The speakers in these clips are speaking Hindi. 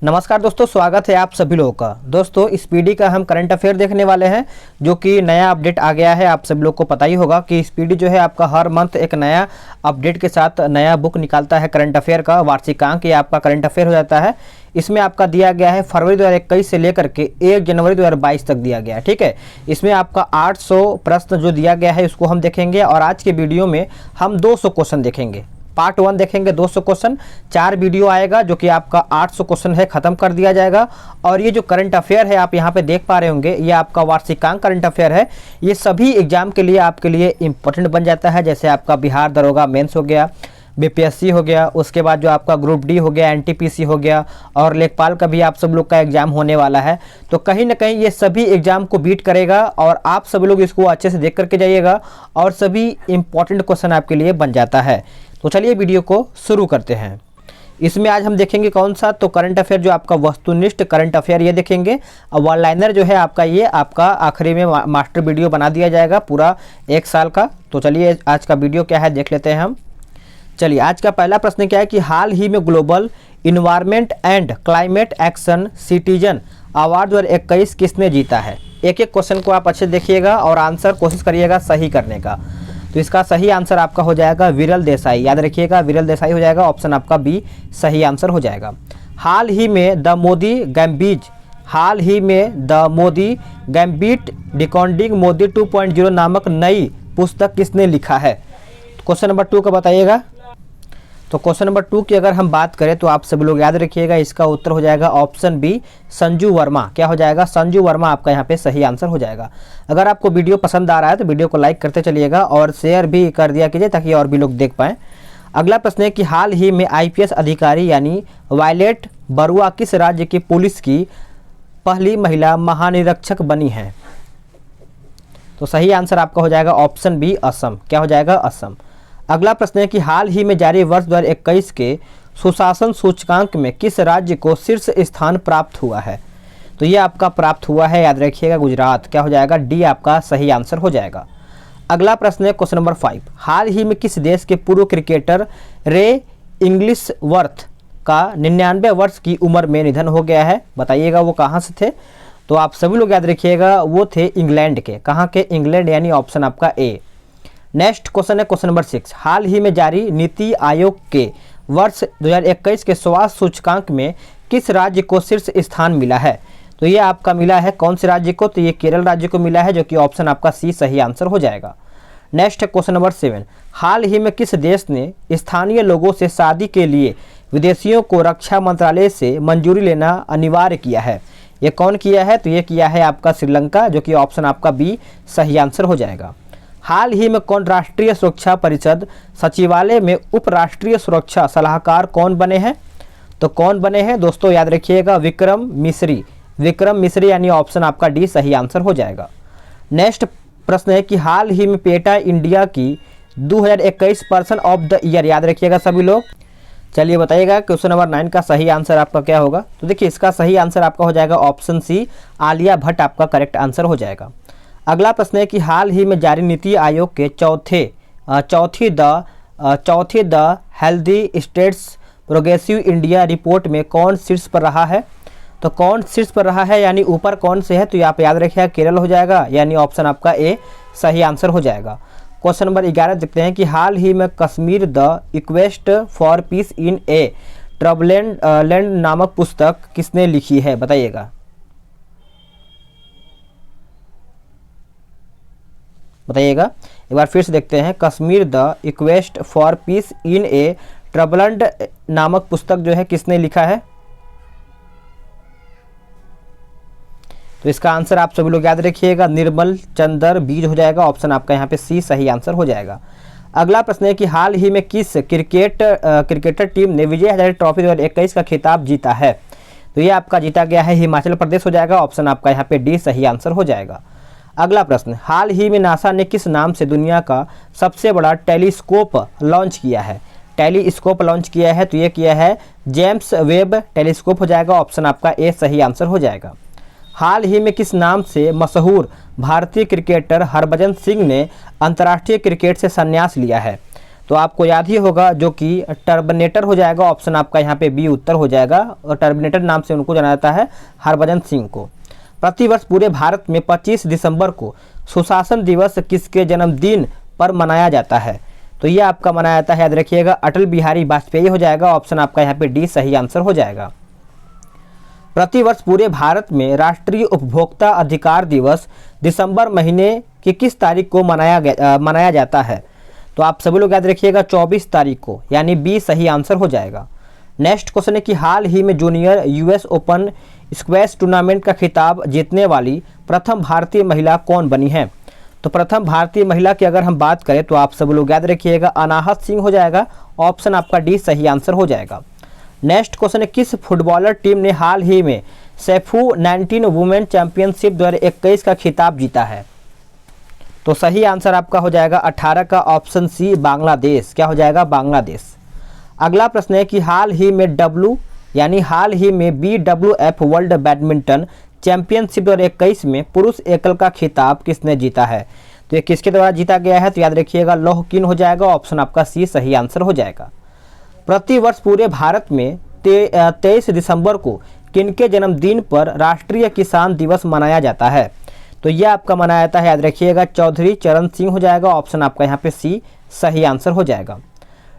नमस्कार दोस्तों, स्वागत है आप सभी लोगों का। दोस्तों इस पीडी का हम करंट अफेयर देखने वाले हैं, जो कि नया अपडेट आ गया है। आप सभी लोग को पता ही होगा कि इस पीडी जो है आपका हर मंथ एक नया अपडेट के साथ नया बुक निकालता है करंट अफेयर का। वार्षिकांक ये आपका करंट अफेयर हो जाता है। इसमें आपका दिया गया है फरवरी 2021 से लेकर के 1 जनवरी 2022 तक दिया गया है। ठीक है, इसमें आपका 800 प्रश्न जो दिया गया है उसको हम देखेंगे, और आज के वीडियो में हम 200 क्वेश्चन देखेंगे। पार्ट 1 देखेंगे 200 क्वेश्चन, 4 वीडियो आएगा जो कि आपका 800 क्वेश्चन है, खत्म कर दिया जाएगा। और ये जो करंट अफेयर है आप यहाँ पे देख पा रहे होंगे, ये आपका वार्षिकांक करंट अफेयर है। ये सभी एग्जाम के लिए आपके लिए इंपॉर्टेंट बन जाता है। जैसे आपका बिहार दरोगा मेंस हो गया, बीपीएससी हो गया, उसके बाद जो आपका ग्रुप डी हो गया, एनटीपीसी हो गया, और लेखपाल का भी आप सब लोग का एग्जाम होने वाला है। तो कहीं ना कहीं ये सभी एग्जाम को बीट करेगा, और आप सभी लोग इसको अच्छे से देख करके जाइएगा, और सभी इंपॉर्टेंट क्वेश्चन आपके लिए बन जाता है। तो चलिए वीडियो को शुरू करते हैं। इसमें आज हम देखेंगे कौन सा, तो करंट अफेयर जो आपका वस्तुनिष्ठ करंट अफेयर ये देखेंगे। और वन लाइनर जो है आपका, ये आपका आखिरी में मास्टर वीडियो बना दिया जाएगा पूरा 1 साल का। तो चलिए आज का वीडियो क्या है देख लेते हैं हम। चलिए आज का पहला प्रश्न क्या है कि हाल ही में global environment and climate action citizen award 2021 किसने जीता है। एक एक क्वेश्चन को आप अच्छे देखिएगा और आंसर कोशिश करिएगा सही करने का। तो इसका सही आंसर आपका हो जाएगा विरल देसाई। याद रखिएगा, विरल देसाई हो जाएगा। ऑप्शन आपका बी सही आंसर हो जाएगा। हाल ही में the Modi gambit decoding Modi 2.0 नामक नई पुस्तक किसने लिखा है। क्वेश्चन नंबर 2 का बताइएगा। तो क्वेश्चन नंबर 2 की अगर हम बात करें तो आप सभी लोग याद रखिएगा, इसका उत्तर हो जाएगा ऑप्शन बी संजू वर्मा। क्या हो जाएगा, संजू वर्मा आपका यहाँ पे सही आंसर हो जाएगा। अगर आपको वीडियो पसंद आ रहा है तो वीडियो को लाइक करते चलिएगा और शेयर भी कर दिया कीजिए ताकि और भी लोग देख पाएँ। अगला प्रश्न है कि हाल ही में आईपीएस अधिकारी यानी वायलेट बरुआ किस राज्य की पुलिस की पहली महिला महानिरीक्षक बनी है। तो सही आंसर आपका हो जाएगा ऑप्शन बी असम। क्या हो जाएगा, असम। अगला प्रश्न है कि हाल ही में जारी वर्ष 2021 के सुशासन सूचकांक में किस राज्य को शीर्ष स्थान प्राप्त हुआ है। तो ये आपका प्राप्त हुआ है, याद रखिएगा, गुजरात। क्या हो जाएगा, डी आपका सही आंसर हो जाएगा। अगला प्रश्न है क्वेश्चन नंबर 5। हाल ही में किस देश के पूर्व क्रिकेटर रे इंग्लिशवर्थ का 99 वर्ष की उम्र में निधन हो गया है। बताइएगा वो कहाँ से थे। तो आप सभी लोग याद रखिएगा, वो थे इंग्लैंड के। कहाँ के, इंग्लैंड, यानी ऑप्शन आपका ए। नेक्स्ट क्वेश्चन है क्वेश्चन नंबर 6। हाल ही में जारी नीति आयोग के वर्ष 2021 के स्वास्थ्य सूचकांक में किस राज्य को शीर्ष स्थान मिला है। तो ये आपका मिला है कौन से राज्य को, तो ये केरल राज्य को मिला है, जो कि ऑप्शन आपका सी सही आंसर हो जाएगा। नेक्स्ट है क्वेश्चन नंबर 7। हाल ही में किस देश ने स्थानीय लोगों से शादी के लिए विदेशियों को रक्षा मंत्रालय से मंजूरी लेना अनिवार्य किया है। ये कौन किया है, तो ये किया है आपका श्रीलंका, जो कि ऑप्शन आपका बी सही आंसर हो जाएगा। हाल ही में कौन राष्ट्रीय सुरक्षा परिषद सचिवालय में उप राष्ट्रीय सुरक्षा सलाहकार कौन बने हैं। तो कौन बने हैं दोस्तों, याद रखिएगा, विक्रम मिश्री। विक्रम मिश्री यानी ऑप्शन आपका डी सही आंसर हो जाएगा। नेक्स्ट प्रश्न है कि हाल ही में पेटा इंडिया की 2021 पर्सन ऑफ द ईयर, याद रखिएगा सभी लोग। चलिए बताइएगा क्वेश्चन नंबर 9 का सही आंसर आपका क्या होगा। तो देखिए इसका सही आंसर आपका हो जाएगा ऑप्शन सी आलिया भट्ट आपका करेक्ट आंसर हो जाएगा। अगला प्रश्न है कि हाल ही में जारी नीति आयोग के चौथी the healthy states progressive India report में कौन शीर्ष पर रहा है। तो कौन शीर्ष पर रहा है यानी ऊपर कौन से है, तो यहाँ पे याद रखिएगा केरल हो जाएगा, यानी ऑप्शन आपका ए सही आंसर हो जाएगा। क्वेश्चन नंबर 11 देखते हैं कि हाल ही में Kashmir the quest for peace in a turbulent land नामक पुस्तक किसने लिखी है। बताइएगा। एक बार फिर से देखते हैं, Kashmir the quest for peace in a troubled नामक पुस्तक जो है किसने लिखा है। तो इसका आंसर आप सभी लोग याद रखिएगा, निर्मल चंद्र बीज हो जाएगा। ऑप्शन आपका यहाँ पे सी सही आंसर हो जाएगा। अगला प्रश्न है कि हाल ही में किस क्रिकेटर टीम ने विजय हजारे ट्रॉफी 2021 का खिताब जीता है। तो ये आपका जीता गया है हिमाचल प्रदेश हो जाएगा। ऑप्शन आपका यहाँ पे डी सही आंसर हो जाएगा। अगला प्रश्न, हाल ही में नासा ने किस नाम से दुनिया का सबसे बड़ा टेलीस्कोप लॉन्च किया है। टेलीस्कोप लॉन्च किया है, तो ये किया है जेम्स वेब टेलीस्कोप हो जाएगा। ऑप्शन आपका ए सही आंसर हो जाएगा। हाल ही में किस नाम से मशहूर भारतीय क्रिकेटर हरभजन सिंह ने अंतर्राष्ट्रीय क्रिकेट से संन्यास लिया है। तो आपको याद ही होगा जो कि टर्मिनेटर हो जाएगा, ऑप्शन आपका यहाँ पे बी उत्तर हो जाएगा। और टर्मिनेटर नाम से उनको जाना जाता है हरभजन सिंह को। प्रतिवर्ष पूरे भारत में 25 दिसंबर को सुशासन दिवस किसके जन्मदिन पर मनाया जाता है? तो ये आपका मनाया जाता है, याद रखिएगा, अटल बिहारी वाजपेयी हो जाएगा। ऑप्शन आपका यहाँ पे डी सही आंसर हो जाएगा। प्रतिवर्ष पूरे भारत में राष्ट्रीय उपभोक्ता अधिकार दिवस दिसंबर महीने की किस तारीख को मनाया जाता है? तो आप सभी लोग याद रखिएगा 24 तारीख को, यानी बी सही आंसर हो जाएगा। नेक्स्ट क्वेश्चन है कि हाल ही में junior US open squash tournament का खिताब जीतने वाली प्रथम भारतीय महिला कौन बनी है? तो प्रथम भारतीय महिला की अगर हम बात करें तो आप सब लोग याद रखिएगा अनाहत सिंह हो जाएगा। ऑप्शन आपका डी सही आंसर हो जाएगा। नेक्स्ट क्वेश्चन है किस फुटबॉलर टीम ने हाल ही में सैफू 19 वुमेन चैंपियनशिप 2021 का खिताब जीता है? तो सही आंसर आपका हो जाएगा 18 का ऑप्शन सी बांग्लादेश। क्या हो जाएगा? बांग्लादेश। अगला प्रश्न है कि हाल ही में BWF वर्ल्ड बैडमिंटन चैंपियनशिप 2021 में पुरुष एकल का खिताब किसने जीता है? तो ये किसके द्वारा जीता गया है? तो याद रखिएगा लोह किन हो जाएगा। ऑप्शन आपका सी सही आंसर हो जाएगा। प्रतिवर्ष पूरे भारत में 23 दिसंबर को किनके जन्मदिन पर राष्ट्रीय किसान दिवस मनाया जाता है? तो यह आपका मनाया जाता है, याद रखिएगा, चौधरी चरण सिंह हो जाएगा। ऑप्शन आपका यहाँ पे सी सही आंसर हो जाएगा।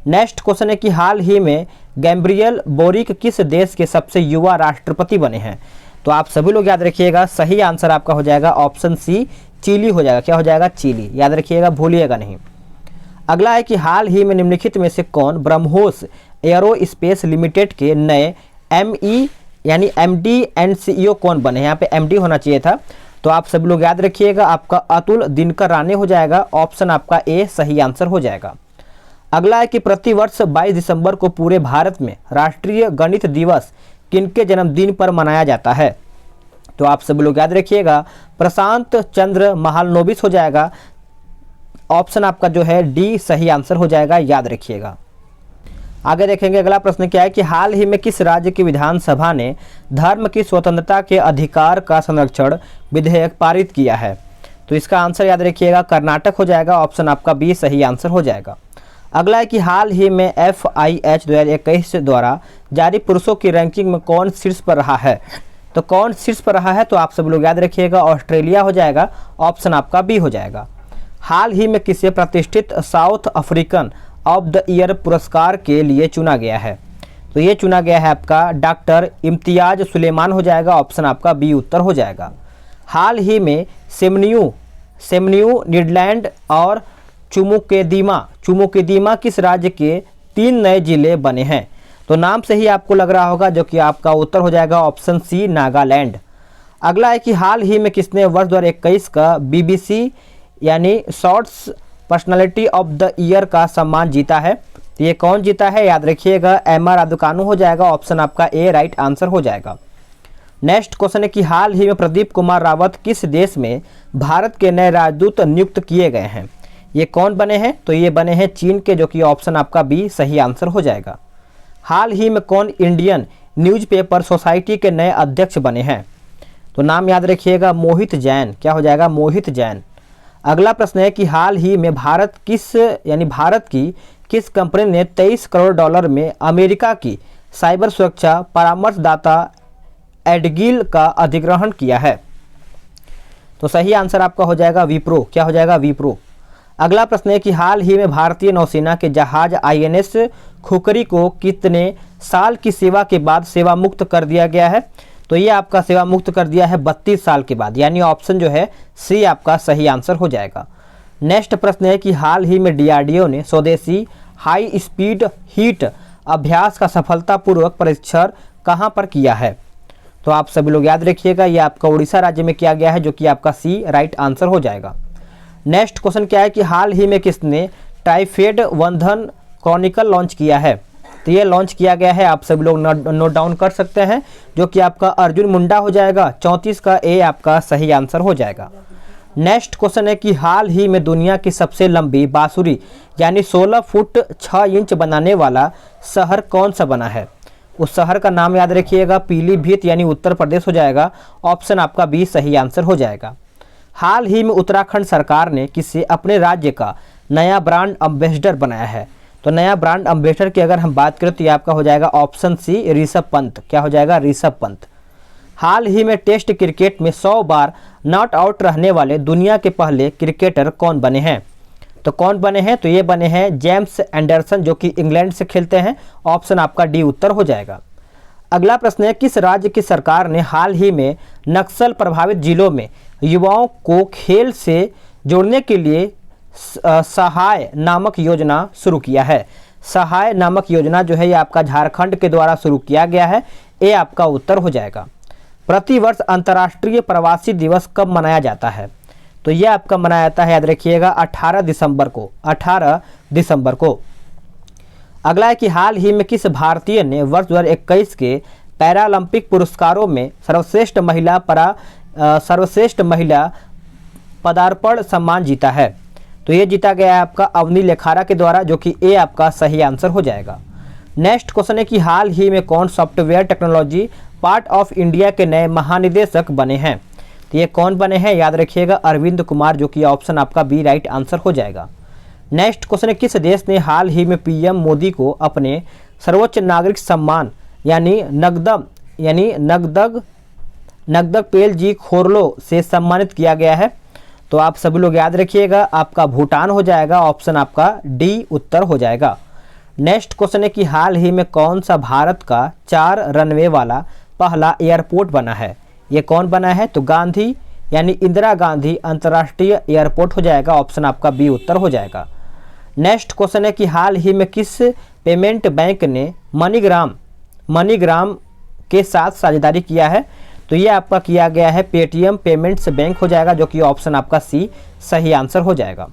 नेक्स्ट क्वेश्चन है कि हाल ही में गैब्रियल बोरिक किस देश के सबसे युवा राष्ट्रपति बने हैं? तो आप सभी लोग याद रखिएगा सही आंसर आपका हो जाएगा ऑप्शन सी चिली हो जाएगा। क्या हो जाएगा? चिली। याद रखिएगा, भूलिएगा नहीं। अगला है कि हाल ही में निम्नलिखित में से कौन ब्रह्मोस एयरोस्पेस लिमिटेड के नए ME यानी MD एंड CEO कौन बने? यहाँ पे MD होना चाहिए था। तो आप सभी लोग याद रखिएगा आपका अतुल दिनकर राणे हो जाएगा। ऑप्शन आपका ए सही आंसर हो जाएगा। अगला है कि प्रतिवर्ष 22 दिसंबर को पूरे भारत में राष्ट्रीय गणित दिवस किनके जन्मदिन पर मनाया जाता है? तो आप सभी लोग याद रखिएगा प्रशांत चंद्र महालनोबिस हो जाएगा। ऑप्शन आपका जो है डी सही आंसर हो जाएगा, याद रखिएगा। आगे देखेंगे अगला प्रश्न क्या है कि हाल ही में किस राज्य की विधानसभा ने धर्म की स्वतंत्रता के अधिकार का संरक्षण विधेयक पारित किया है? तो इसका आंसर याद रखिएगा कर्नाटक हो जाएगा। ऑप्शन आपका बी सही आंसर हो जाएगा। अगला है कि हाल ही में FIH 2021 द्वारा जारी पुरुषों की रैंकिंग में कौन शीर्ष पर रहा है? तो कौन शीर्ष पर रहा है? तो आप सब लोग याद रखिएगा ऑस्ट्रेलिया हो जाएगा। ऑप्शन आपका बी हो जाएगा। हाल ही में किसे प्रतिष्ठित south African of the year पुरस्कार के लिए चुना गया है? तो ये चुना गया है आपका डॉक्टर इम्तियाज सुलेमान हो जाएगा। ऑप्शन आपका बी उत्तर हो जाएगा। हाल ही में सेमनियू नीदरलैंड और चुमुकेदीमा किस राज्य के 3 नए जिले बने हैं? तो नाम से ही आपको लग रहा होगा, जो कि आपका उत्तर हो जाएगा ऑप्शन सी नागालैंड। अगला है कि हाल ही में किसने वर्ष 2021 का BBC यानी shorts personality of the year का सम्मान जीता है? तो ये कौन जीता है? याद रखिएगा MR राधुकानु हो जाएगा। ऑप्शन आपका ए राइट आंसर हो जाएगा। नेक्स्ट क्वेश्चन है कि हाल ही में प्रदीप कुमार रावत किस देश में भारत के नए राजदूत नियुक्त किए गए हैं? ये कौन बने हैं? तो ये बने हैं चीन के, जो कि ऑप्शन आपका बी सही आंसर हो जाएगा। हाल ही में कौन इंडियन न्यूज़पेपर सोसाइटी के नए अध्यक्ष बने हैं? तो नाम याद रखिएगा मोहित जैन। क्या हो जाएगा? मोहित जैन। अगला प्रश्न है कि हाल ही में भारत की किस कंपनी ने $23 करोड़ में अमेरिका की साइबर सुरक्षा परामर्शदाता एडगिल का अधिग्रहण किया है? तो सही आंसर आपका हो जाएगा विप्रो। क्या हो जाएगा? विप्रो। अगला प्रश्न है कि हाल ही में भारतीय नौसेना के जहाज INS खुकरी को कितने साल की सेवा के बाद सेवा मुक्त कर दिया गया है? तो ये आपका सेवा मुक्त कर दिया है 32 साल के बाद, यानी ऑप्शन जो है सी आपका सही आंसर हो जाएगा। नेक्स्ट प्रश्न है कि हाल ही में DRDO ने स्वदेशी हाई स्पीड हीट अभ्यास का सफलतापूर्वक परीक्षण कहां पर किया है? तो आप सभी लोग याद रखिएगा ये आपका उड़ीसा राज्य में किया गया है, जो कि आपका सी राइट आंसर हो जाएगा। नेक्स्ट क्वेश्चन क्या है कि हाल ही में किसने टाइफेड वंधन क्रॉनिकल लॉन्च किया है? तो ये लॉन्च किया गया है, आप सभी लोग नोट डाउन कर सकते हैं, जो कि आपका अर्जुन मुंडा हो जाएगा। 34 का ए आपका सही आंसर हो जाएगा। नेक्स्ट क्वेश्चन है कि हाल ही में दुनिया की सबसे लंबी बांसुरी यानी 16 फुट 6 इंच बनाने वाला शहर कौन सा बना है? उस शहर का नाम याद रखिएगा पीलीभीत यानी उत्तर प्रदेश हो जाएगा। ऑप्शन आपका बी सही आंसर हो जाएगा। हाल ही में उत्तराखंड सरकार ने किसे अपने राज्य का नया ब्रांड एम्बेसडर बनाया है? तो नया ब्रांड एम्बेसडर की अगर हम बात करें तो ये आपका हो जाएगा ऑप्शन सी, ऋषभ पंत। क्या हो जाएगा? ऋषभ पंत। हाल ही में टेस्ट क्रिकेट में 100 बार नॉट आउट रहने वाले दुनिया के पहले क्रिकेटर कौन बने हैं? तो कौन बने हैं? तो ये बने हैं जेम्स एंडरसन, जो कि इंग्लैंड से खेलते हैं। ऑप्शन आपका डी उत्तर हो जाएगा। अगला प्रश्न है, किस राज्य की सरकार ने हाल ही में नक्सल प्रभावित जिलों में युवाओं को खेल से जोड़ने के लिए सहाय नामक योजना शुरू किया है? सहाय नामक योजना जो है ये आपका झारखंड के द्वारा शुरू किया गया है। ये आपका उत्तर हो जाएगा। प्रतिवर्ष अंतर्राष्ट्रीय प्रवासी दिवस कब मनाया जाता है? तो यह आपका मनाया जाता है, याद रखिएगा, 18 दिसंबर को। 18 दिसंबर को। अगला है कि हाल ही में किस भारतीय ने वर्ष 2021 के पैरालंपिक पुरस्कारों में सर्वश्रेष्ठ महिला पदार्पण सम्मान जीता है? तो ये जीता गया है आपका अवनी लेखारा के द्वारा, जो कि ए आपका सही आंसर हो जाएगा। नेक्स्ट क्वेश्चन है कि हाल ही में कौन software technology part of India के नए महानिदेशक बने हैं? तो ये कौन बने हैं? याद रखिएगा, अरविंद कुमार, जो कि ऑप्शन आपका बी राइट आंसर हो जाएगा। नेक्स्ट क्वेश्चन है, किस देश ने हाल ही में पीएम मोदी को अपने सर्वोच्च नागरिक सम्मान यानी नगदक पेल जी खोरलो से सम्मानित किया गया है? तो आप सभी लोग याद रखिएगा, आपका भूटान हो जाएगा। ऑप्शन आपका डी उत्तर हो जाएगा। नेक्स्ट क्वेश्चन है कि हाल ही में कौन सा भारत का 4 रनवे वाला पहला एयरपोर्ट बना है? ये कौन बना है? तो गांधी यानी इंदिरा गांधी अंतर्राष्ट्रीय एयरपोर्ट हो जाएगा। ऑप्शन आपका बी उत्तर हो जाएगा। नेक्स्ट क्वेश्चन है कि हाल ही में किस पेमेंट बैंक ने मनीग्राम के साथ साझेदारी किया है? तो ये आपका किया गया है पेटीएम पेमेंट्स बैंक हो जाएगा, जो कि ऑप्शन आपका सी सही आंसर हो जाएगा।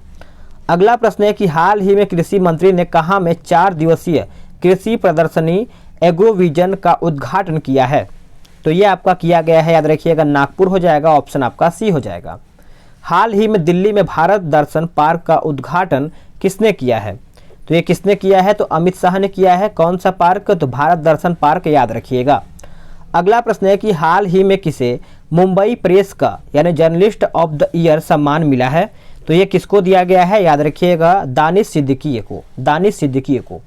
अगला प्रश्न है कि हाल ही में कृषि मंत्री ने कहाँ में 4 दिवसीय कृषि प्रदर्शनी एग्रोविजन का उद्घाटन किया है? तो ये आपका किया गया है, याद रखिएगा, नागपुर हो जाएगा। ऑप्शन आपका सी हो जाएगा। हाल ही में दिल्ली में भारत दर्शन पार्क का उद्घाटन किसने किया है? तो ये किसने किया है? तो अमित शाह ने किया है। कौन सा पार्क? तो भारत दर्शन पार्क, याद रखिएगा। अगला प्रश्न है कि हाल ही में किसे मुंबई प्रेस का यानी जर्नलिस्ट ऑफ द ईयर सम्मान मिला है? तो ये किसको दिया गया है? याद रखिएगा, दानिश सिद्दीकी को।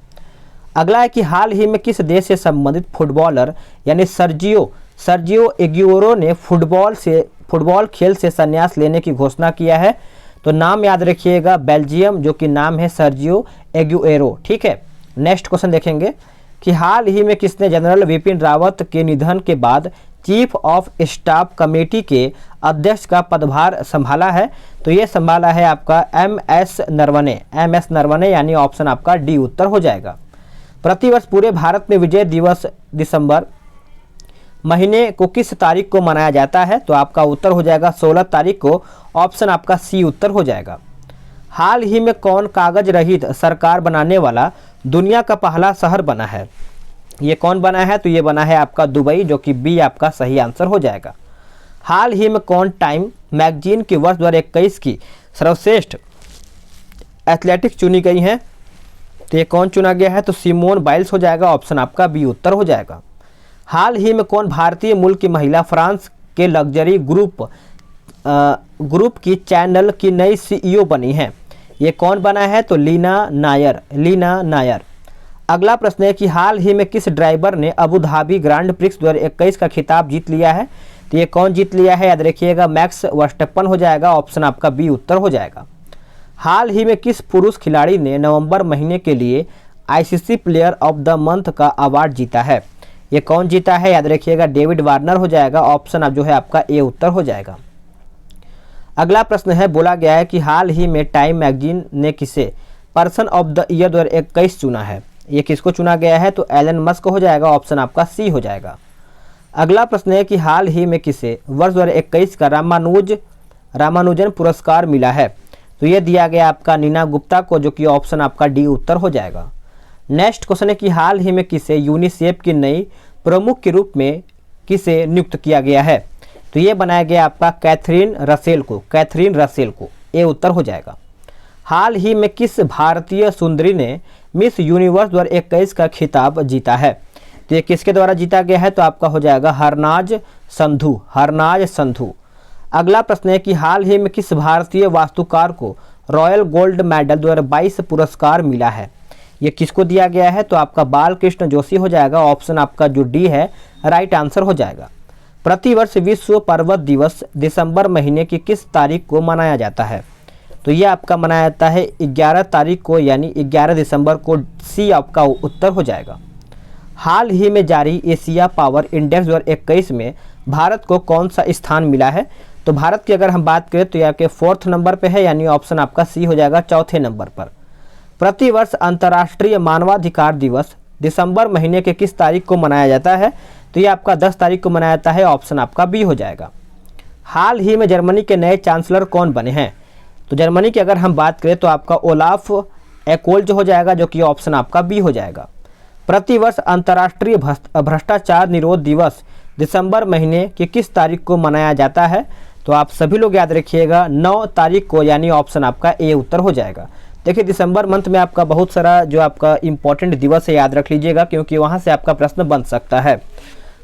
अगला है कि हाल ही में किस देश से संबंधित फुटबॉलर यानी सर्जियो एग्यूरो ने फुटबॉल खेल से संन्यास लेने की घोषणा किया है? तो नाम याद रखिएगा, बेल्जियम, जो कि नाम है सर्जियो एग्यूरो। ठीक है। नेक्स्ट क्वेश्चन देखेंगे कि हाल ही में किसने जनरल विपिन रावत के निधन के बाद चीफ ऑफ स्टाफ कमेटी के अध्यक्ष का पदभार संभाला है? तो ये संभाला है आपका एम.एस. नरवणे, यानी ऑप्शन आपका डी उत्तर हो जाएगा। प्रतिवर्ष पूरे भारत में विजय दिवस दिसंबर महीने को किस तारीख को मनाया जाता है? तो आपका उत्तर हो जाएगा 16 तारीख को। ऑप्शन आपका सी उत्तर हो जाएगा। हाल ही में कौन कागज रहित सरकार बनाने वाला दुनिया का पहला शहर बना है? ये कौन बना है? तो ये बना है आपका दुबई, जो कि बी आपका सही आंसर हो जाएगा। हाल ही में कौन टाइम मैगजीन की वर्ष 2021 की सर्वश्रेष्ठ एथलेटिक चुनी गई हैं? तो ये कौन चुना गया है? तो सिमोन बाइल्स हो जाएगा। ऑप्शन आपका बी उत्तर हो जाएगा। हाल ही में कौन भारतीय मूल की महिला फ्रांस के लग्जरी ग्रुप की चैनल की नई सीईओ बनी है? ये कौन बना है? तो लीना नायर। अगला प्रश्न है कि हाल ही में किस ड्राइवर ने अबू धाबी ग्रांड प्रिक्स 2021 का खिताब जीत लिया है? तो ये कौन जीत लिया है? याद रखिएगा, मैक्स वर्स्टप्पन हो जाएगा। ऑप्शन आपका बी उत्तर हो जाएगा। हाल ही में किस पुरुष खिलाड़ी ने नवंबर महीने के लिए ICC player of the month का अवार्ड जीता है? ये कौन जीता है? याद रखिएगा, डेविड वार्नर हो जाएगा। ऑप्शन अब जो है आपका ए उत्तर हो जाएगा। अगला प्रश्न है, बोला गया है कि हाल ही में टाइम मैगजीन ने किसे पर्सन ऑफ द ईयर 2021 चुना है? ये किसको चुना गया है? तो एलन मस्क हो जाएगा। ऑप्शन आपका सी हो जाएगा। अगला प्रश्न है कि हाल ही में किसे वर्ष 2021 का रामानुजन पुरस्कार मिला है? तो ये दिया गया आपका नीना गुप्ता को, जो कि ऑप्शन आपका डी उत्तर हो जाएगा। नेक्स्ट क्वेश्चन है कि हाल ही में किसे यूनिसेफ की नई प्रमुख के रूप में किसे नियुक्त किया गया है? तो ये बनाया गया आपका कैथरीन रसेल को। ये उत्तर हो जाएगा। हाल ही में किस भारतीय सुंदरी ने मिस यूनिवर्स 2021 का खिताब जीता है? तो ये किसके द्वारा जीता गया है? तो आपका हो जाएगा हरनाज संधू। अगला प्रश्न है कि हाल ही में किस भारतीय वास्तुकार को रॉयल गोल्ड मेडल 2022 पुरस्कार मिला है। ये किसको दिया गया है? तो आपका बालकृष्ण जोशी हो जाएगा, ऑप्शन आपका जो डी है राइट आंसर हो जाएगा। प्रतिवर्ष विश्व पर्वत दिवस दिसंबर महीने की किस तारीख को मनाया जाता है? तो ये आपका मनाया जाता है 11 तारीख को, यानी 11 दिसंबर को। सी आपका उत्तर हो जाएगा। हाल ही में जारी एशिया पावर इंडेक्स 2021 में भारत को कौन सा स्थान मिला है? तो भारत की अगर हम बात करें तो यह के 4th नंबर पे है, यानी ऑप्शन आपका सी हो जाएगा, 4थे नंबर पर। प्रतिवर्ष अंतर्राष्ट्रीय मानवाधिकार दिवस दिसंबर महीने के किस तारीख को मनाया जाता है? तो ये आपका 10 तारीख को मनाया जाता है, ऑप्शन आपका बी हो जाएगा। हाल ही में जर्मनी के नए चांसलर कौन बने हैं? तो जर्मनी की अगर हम बात करें तो आपका ओलाफ एकोल्ज हो जाएगा, जो कि ऑप्शन आपका बी हो जाएगा। प्रतिवर्ष अंतर्राष्ट्रीय भ्रष्टाचार निरोध दिवस दिसंबर महीने की किस तारीख को मनाया जाता है? तो आप सभी लोग याद रखिएगा 9 तारीख को, यानी ऑप्शन आपका ए उत्तर हो जाएगा। देखिए दिसंबर मंथ में आपका बहुत सारा जो आपका इंपॉर्टेंट दिवस है याद रख लीजिएगा, क्योंकि वहाँ से आपका प्रश्न बन सकता है।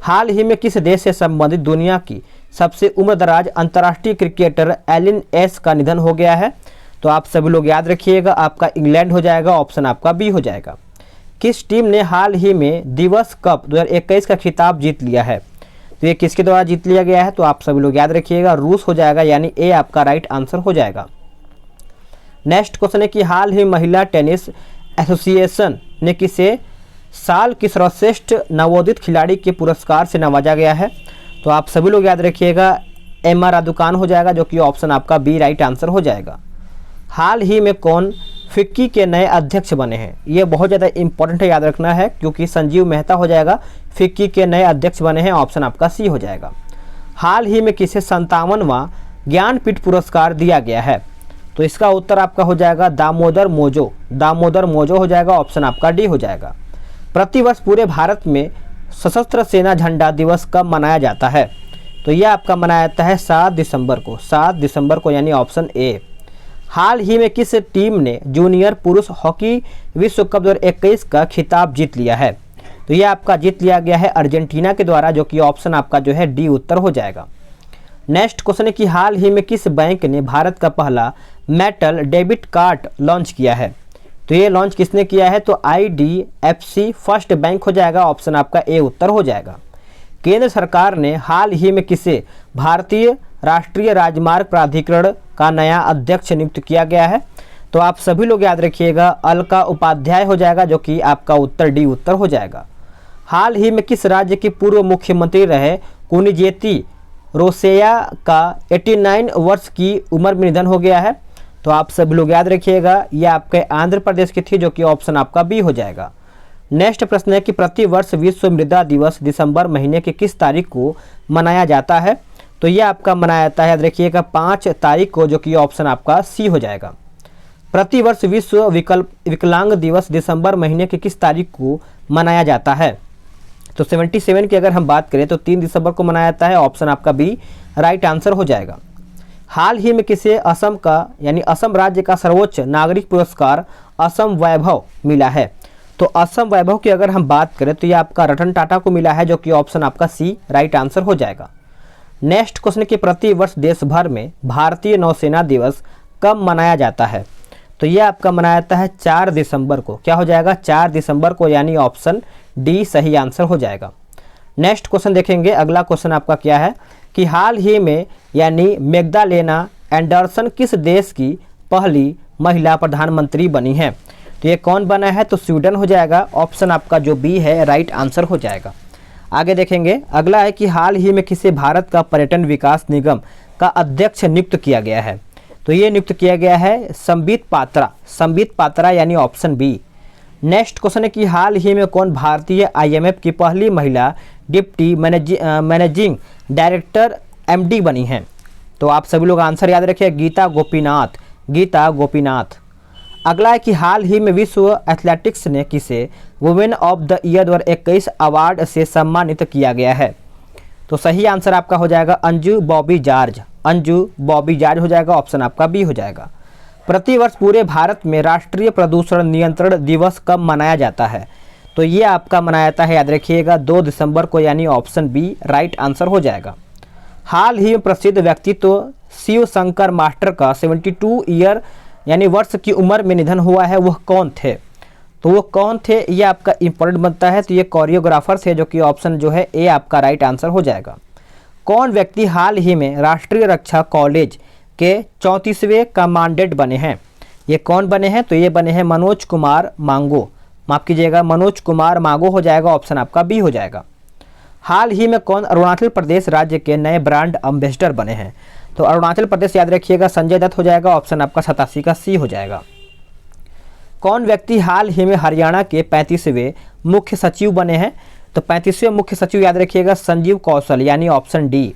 हाल ही में किस देश से संबंधित दुनिया की सबसे उम्रदराज अंतर्राष्ट्रीय क्रिकेटर एलन एस का निधन हो गया है? तो आप सभी लोग याद रखिएगा, आपका इंग्लैंड हो जाएगा, ऑप्शन आपका बी हो जाएगा। किस टीम ने हाल ही में दिवस कप 2021 का खिताब जीत लिया है? तो ये किसके द्वारा जीत लिया गया है? तो आप सभी लोग याद रखिएगा, रूस हो जाएगा, यानी ए आपका राइट आंसर हो जाएगा। नेक्स्ट क्वेश्चन है कि हाल ही महिला टेनिस एसोसिएशन ने किसे साल की सर्वश्रेष्ठ नवोदित खिलाड़ी के पुरस्कार से नवाजा गया है? तो आप सभी लोग याद रखिएगा, एम आर रादुकान हो जाएगा, जो कि ऑप्शन आपका बी राइट आंसर हो जाएगा। हाल ही में कौन फिक्की के नए अध्यक्ष बने हैं? ये बहुत ज़्यादा इंपॉर्टेंट है, याद रखना है, क्योंकि संजीव मेहता हो जाएगा, फिक्की के नए अध्यक्ष बने हैं, ऑप्शन आपका सी हो जाएगा। हाल ही में किसे 57वां ज्ञानपीठ पुरस्कार दिया गया है? तो इसका उत्तर आपका हो जाएगा दामोदर मोजो, दामोदर मोजो हो जाएगा, ऑप्शन आपका डी हो जाएगा। प्रतिवर्ष पूरे भारत में सशस्त्र सेना झंडा दिवस कब मनाया जाता है? तो यह आपका मनाया जाता है 7 दिसंबर को, 7 दिसंबर को, यानी ऑप्शन ए। हाल ही में किस टीम ने जूनियर पुरुष हॉकी विश्व कप 2021 का खिताब जीत लिया है? तो यह आपका जीत लिया गया है अर्जेंटीना के द्वारा, जो कि ऑप्शन आपका जो है डी उत्तर हो जाएगा। नेक्स्ट क्वेश्चन है कि हाल ही में किस बैंक ने भारत का पहला मेटल डेबिट कार्ड लॉन्च किया है? तो ये लॉन्च किसने किया है? तो IDFC फर्स्ट बैंक हो जाएगा, ऑप्शन आपका ए उत्तर हो जाएगा। केंद्र सरकार ने हाल ही में किसे भारतीय राष्ट्रीय राजमार्ग प्राधिकरण का नया अध्यक्ष नियुक्त किया गया है? तो आप सभी लोग याद रखिएगा, अलका उपाध्याय हो जाएगा, जो कि आपका उत्तर डी उत्तर हो जाएगा। हाल ही में किस राज्य के पूर्व मुख्यमंत्री रहे कोनिजेती रोसैया का 89 वर्ष की उम्र में निधन हो गया है? तो आप सभी लोग याद रखिएगा, ये आपके आंध्र प्रदेश की थी, जो कि ऑप्शन आपका बी हो जाएगा। नेक्स्ट प्रश्न है कि प्रतिवर्ष विश्व मृदा दिवस दिसंबर महीने की किस तारीख को मनाया जाता है? तो ये आपका मनाया जाता है, याद रखिएगा, 5 तारीख को, जो कि ऑप्शन आपका सी हो जाएगा। प्रतिवर्ष विश्व विकलांग दिवस दिसंबर महीने की किस तारीख को मनाया जाता है? तो 77 की अगर हम बात करें तो 3 दिसंबर को मनाया जाता है, ऑप्शन आपका बी राइट आंसर हो जाएगा। हाल ही में किसे असम का, यानी असम राज्य का सर्वोच्च नागरिक पुरस्कार असम वैभव मिला है? तो असम वैभव की अगर हम बात करें तो ये आपका रतन टाटा को मिला है, जो कि ऑप्शन आपका सी राइट आंसर हो जाएगा। नेक्स्ट क्वेश्चन कि प्रति वर्ष देश भर में भारतीय नौसेना दिवस कब मनाया जाता है? तो ये आपका मनाया जाता है 4 दिसंबर को। क्या हो जाएगा? 4 दिसंबर को, यानी ऑप्शन डी सही आंसर हो जाएगा। नेक्स्ट क्वेश्चन देखेंगे, अगला क्वेश्चन आपका क्या है कि हाल ही में यानी मैग्डालेना एंडरसन किस देश की पहली महिला प्रधानमंत्री बनी है? तो ये कौन बना है? तो स्वीडन हो जाएगा, ऑप्शन आपका जो बी है राइट आंसर हो जाएगा। आगे देखेंगे, अगला है कि हाल ही में किसे भारत का पर्यटन विकास निगम का अध्यक्ष नियुक्त किया गया है? तो ये नियुक्त किया गया है संबित पात्रा, संबित पात्रा, यानी ऑप्शन बी। नेक्स्ट क्वेश्चन है कि हाल ही में कौन भारतीय IMF की पहली महिला डिप्टी मैनेजिंग डायरेक्टर MD बनी हैं? तो आप सभी लोग आंसर याद रखिए, गीता गोपीनाथ, गीता गोपीनाथ। अगला है कि हाल ही में विश्व एथलेटिक्स ने किसे women of the year 2021 award से सम्मानित किया गया है? तो सही आंसर आपका हो जाएगा अंजू बॉबी जॉर्ज, अंजू बॉबी जॉर्ज हो जाएगा, ऑप्शन आपका बी हो जाएगा। प्रतिवर्ष पूरे भारत में राष्ट्रीय प्रदूषण नियंत्रण दिवस कब मनाया जाता है? तो ये आपका मनाया जाता है, याद रखिएगा, 2 दिसंबर को, यानी ऑप्शन बी राइट आंसर हो जाएगा। हाल ही में प्रसिद्ध व्यक्तित्व शिव शंकर मास्टर का 72 ईयर यानी वर्ष की उम्र में निधन हुआ है वह कौन थे? तो वो कौन थे ये आपका इंपॉर्टेंट बनता है। तो ये कोरियोग्राफर थे, जो कि ऑप्शन जो है ए आपका राइट आंसर हो जाएगा। कौन व्यक्ति हाल ही में राष्ट्रीय रक्षा कॉलेज के 34वें कमांडेंट बने हैं? ये कौन बने हैं? तो ये बने हैं मनोज कुमार मांगो, माफ कीजिएगा मनोज कुमार मांगो हो जाएगा, ऑप्शन आपका बी हो जाएगा। हाल ही में कौन अरुणाचल प्रदेश राज्य के नए ब्रांड एम्बेसडर बने हैं? तो अरुणाचल प्रदेश याद रखिएगा संजय दत्त हो जाएगा, ऑप्शन आपका 87 का सी हो जाएगा। कौन व्यक्ति हाल ही में हरियाणा के 35वें मुख्य सचिव बने हैं? तो 35वें मुख्य सचिव याद रखिएगा संजीव कौशल, यानी ऑप्शन डी।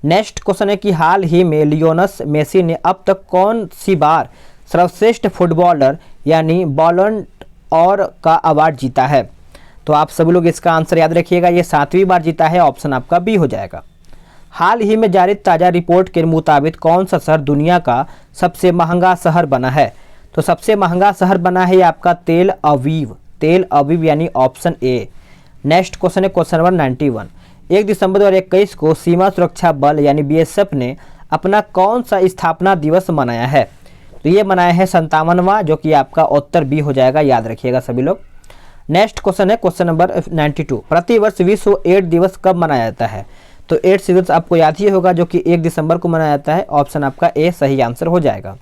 नेक्स्ट क्वेश्चन है कि हाल ही में लियोनस मेसी ने अब तक कौन सी बार सर्वश्रेष्ठ फुटबॉलर यानी बॉलन और का अवार्ड जीता है? तो आप सभी लोग इसका आंसर याद रखिएगा, ये 7वीं बार जीता है, ऑप्शन आपका बी हो जाएगा। हाल ही में जारी ताज़ा रिपोर्ट के मुताबिक कौन सा शहर दुनिया का सबसे महंगा शहर बना है? तो सबसे महंगा शहर बना है ये आपका तेल अवीव यानी ऑप्शन ए। नेक्स्ट क्वेश्चन है क्वेश्चन नंबर 91। 1 दिसंबर 2021 को सीमा सुरक्षा बल यानी बीएसएफ ने अपना कौन सा स्थापना दिवस मनाया है? तो ये मनाया है 57वां, जो कि आपका उत्तर बी हो जाएगा, याद रखिएगा सभी लोग। नेक्स्ट क्वेश्चन है क्वेश्चन नंबर 92। प्रतिवर्ष विश्व एड्स दिवस कब मनाया जाता है? तो एड्स दिवस आपको याद ही होगा, जो कि 1 दिसंबर को मनाया जाता है, ऑप्शन आपका ए सही आंसर हो जाएगा।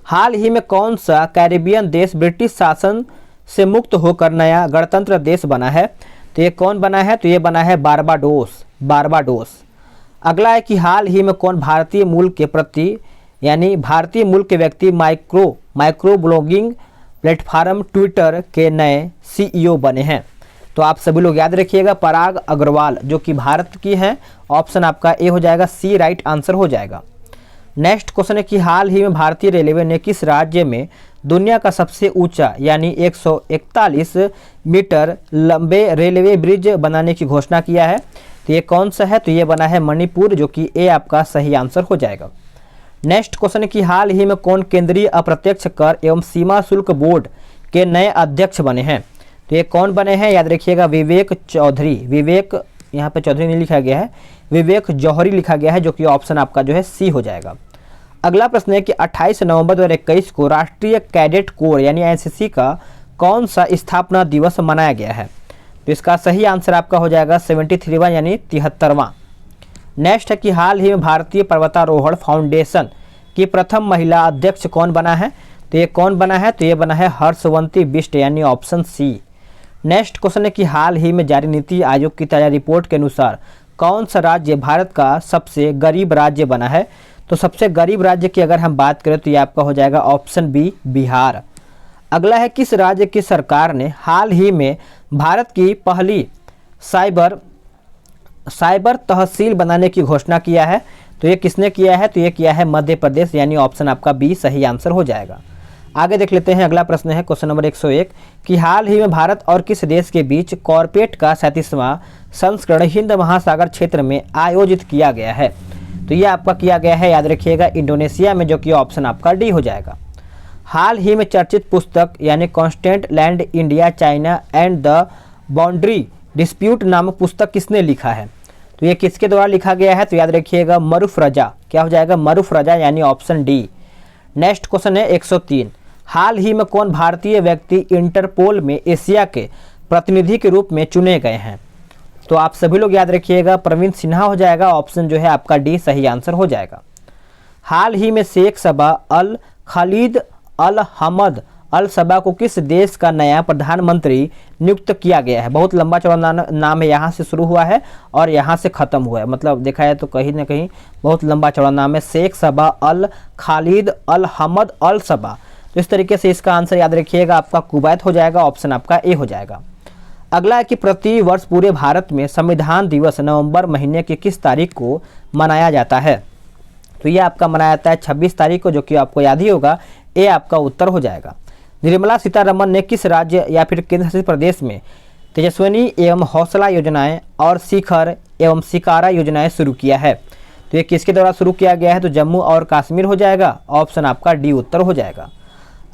हाल ही में कौन सा कैरिबियन देश ब्रिटिश शासन से मुक्त होकर नया गणतंत्र देश बना है? तो ये कौन बना है? तो ये बना है बारबाडोस। अगला है कि हाल ही में कौन भारतीय मूल के प्रति यानी भारतीय मूल के व्यक्ति माइक्रो ब्लॉगिंग प्लेटफार्म ट्विटर के नए सीईओ बने हैं? तो आप सभी लोग याद रखिएगा पराग अग्रवाल, जो कि भारत की हैं, ऑप्शन आपका ए हो जाएगा, सी राइट आंसर हो जाएगा। नेक्स्ट क्वेश्चन है कि हाल ही में भारतीय रेलवे ने किस राज्य में दुनिया का सबसे ऊंचा यानी 141 मीटर लंबे रेलवे ब्रिज बनाने की घोषणा किया है? तो ये कौन सा है? तो ये बना है मणिपुर, जो कि ए आपका सही आंसर हो जाएगा। नेक्स्ट क्वेश्चन है कि हाल ही में कौन केंद्रीय अप्रत्यक्ष कर एवं सीमा शुल्क बोर्ड के नए अध्यक्ष बने हैं? तो ये कौन बने हैं? याद रखिएगा विवेक यहाँ पे चौधरी नहीं लिखा गया है, विवेक जौहरी लिखा गया है, जो कि ऑप्शन आपका जो है सी हो जाएगा। अगला प्रश्न है कि 28 नवंबर 2021 को राष्ट्रीय कैडेट कोर यानी एनसीसी का कौन सा स्थापना दिवस मनाया गया है? तो इसका सही आंसर आपका हो जाएगा 73वां यानी 73वां। नेक्स्ट है कि हाल ही में भारतीय पर्वतारोहण फाउंडेशन की प्रथम महिला अध्यक्ष कौन बना है? तो ये कौन बना है? तो ये बना है हर्षवंती बिष्ट, यानी ऑप्शन सी। नेक्स्ट क्वेश्चन है कि हाल ही में जारी नीति आयोग की ताजा रिपोर्ट के अनुसार कौन सा राज्य भारत का सबसे गरीब राज्य बना है? तो सबसे गरीब राज्य की अगर हम बात करें तो ये आपका हो जाएगा ऑप्शन बी बिहार। अगला है किस राज्य की सरकार ने हाल ही में भारत की पहली साइबर तहसील बनाने की घोषणा किया है? तो ये किसने किया है? तो ये किया है मध्य प्रदेश, यानी ऑप्शन आपका बी सही आंसर हो जाएगा। आगे देख लेते हैं, अगला प्रश्न है क्वेश्चन नंबर 101 कि हाल ही में भारत और किस देश के बीच कॉर्पेट का 37वां संस्करण हिंद महासागर क्षेत्र में आयोजित किया गया है? तो ये आपका किया गया है, याद रखिएगा इंडोनेशिया में, जो कि ऑप्शन आपका डी हो जाएगा। हाल ही में चर्चित पुस्तक यानी constant land India China and the boundary dispute नामक पुस्तक किसने लिखा है? तो ये किसके द्वारा लिखा गया है? तो याद रखिएगा मरूफ रजा, क्या हो जाएगा? मरूफ रजा, यानी ऑप्शन डी। नेक्स्ट क्वेश्चन है 103। हाल ही में कौन भारतीय व्यक्ति इंटरपोल में एशिया के प्रतिनिधि के रूप में चुने गए हैं? तो आप सभी लोग याद रखिएगा प्रवीण सिन्हा हो जाएगा, ऑप्शन जो है आपका डी सही आंसर हो जाएगा। हाल ही में शेख सबा अल खालिद अल हमद अल सबा को किस देश का नया प्रधानमंत्री नियुक्त किया गया है? बहुत लंबा चौड़ा नाम है, यहाँ से शुरू हुआ है और यहाँ से ख़त्म हुआ है, मतलब देखा जाए तो कहीं ना कहीं बहुत लंबा चौड़ा नाम है, शेख सबा अल खालिद अल हमद अल सबा। तो इस तरीके से इसका आंसर याद रखिएगा आपका कुवैत हो जाएगा, ऑप्शन आपका ए हो जाएगा। अगला है कि प्रति वर्ष पूरे भारत में संविधान दिवस नवंबर महीने की किस तारीख को मनाया जाता है? तो ये आपका मनाया जाता है 26 तारीख को, जो कि आपको याद ही होगा, ए आपका उत्तर हो जाएगा। निर्मला सीतारमण ने किस राज्य या फिर केंद्र शासित प्रदेश में तेजस्विनी एवं हौसला योजनाएं और शिखर एवं शिकारा योजनाएं शुरू किया है? तो ये किसके द्वारा शुरू किया गया है? तो जम्मू और कश्मीर हो जाएगा, ऑप्शन आपका डी उत्तर हो जाएगा।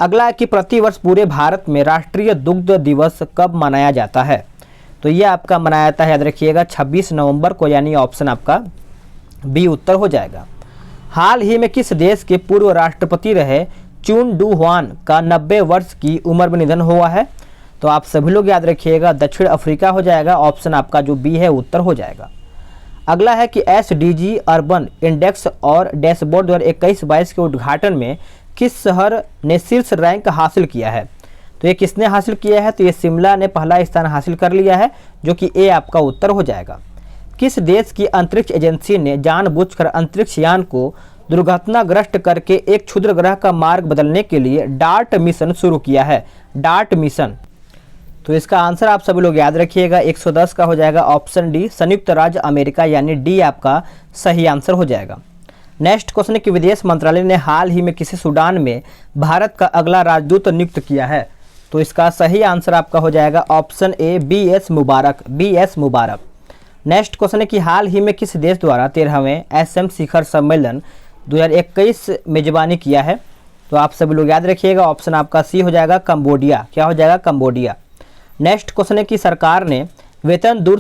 अगला है कि प्रतिवर्ष पूरे भारत में राष्ट्रीय दुग्ध दिवस कब मनाया जाता है? तो ये आपका मनाया जाता है, याद रखिएगा 26 नवंबर को, यानी ऑप्शन आपका बी उत्तर हो जाएगा। हाल ही में किस देश के पूर्व राष्ट्रपति रहे चुन डू हुआन का 90 वर्ष की उम्र में निधन हुआ है? तो आप सभी लोग याद रखिएगा, दक्षिण अफ्रीका हो जाएगा। ऑप्शन आपका जो बी है उत्तर हो जाएगा। अगला है कि SDG अर्बन इंडेक्स और डैशबोर्ड 2021-22 के उद्घाटन में किस शहर ने शीर्ष रैंक हासिल किया है? तो ये किसने हासिल किया है? तो ये शिमला ने पहला स्थान हासिल कर लिया है, जो कि ए आपका उत्तर हो जाएगा। किस देश की अंतरिक्ष एजेंसी ने जानबूझकर अंतरिक्ष यान को दुर्घटनाग्रस्त करके एक क्षुद्र ग्रह का मार्ग बदलने के लिए डार्ट मिशन शुरू किया है? Dart mission. तो इसका आंसर आप सभी लोग याद रखिएगा, 110 का हो जाएगा ऑप्शन डी, संयुक्त राज्य अमेरिका, यानी डी आपका सही आंसर हो जाएगा। नेक्स्ट क्वेश्चन है कि विदेश मंत्रालय ने हाल ही में किसी सूडान में भारत का अगला राजदूत नियुक्त किया है? तो इसका सही आंसर आपका हो जाएगा option A, BS Mubarak, BS Mubarak. Next question है कि हाल ही में किस देश द्वारा 13वें SM शिखर सम्मेलन 2021 मेजबानी किया है? तो आप सभी लोग याद रखिएगा, ऑप्शन आपका सी हो जाएगा, कंबोडिया। क्या हो जाएगा? कंबोडिया। नेक्स्ट क्वेश्चन है कि सरकार ने वेतन दर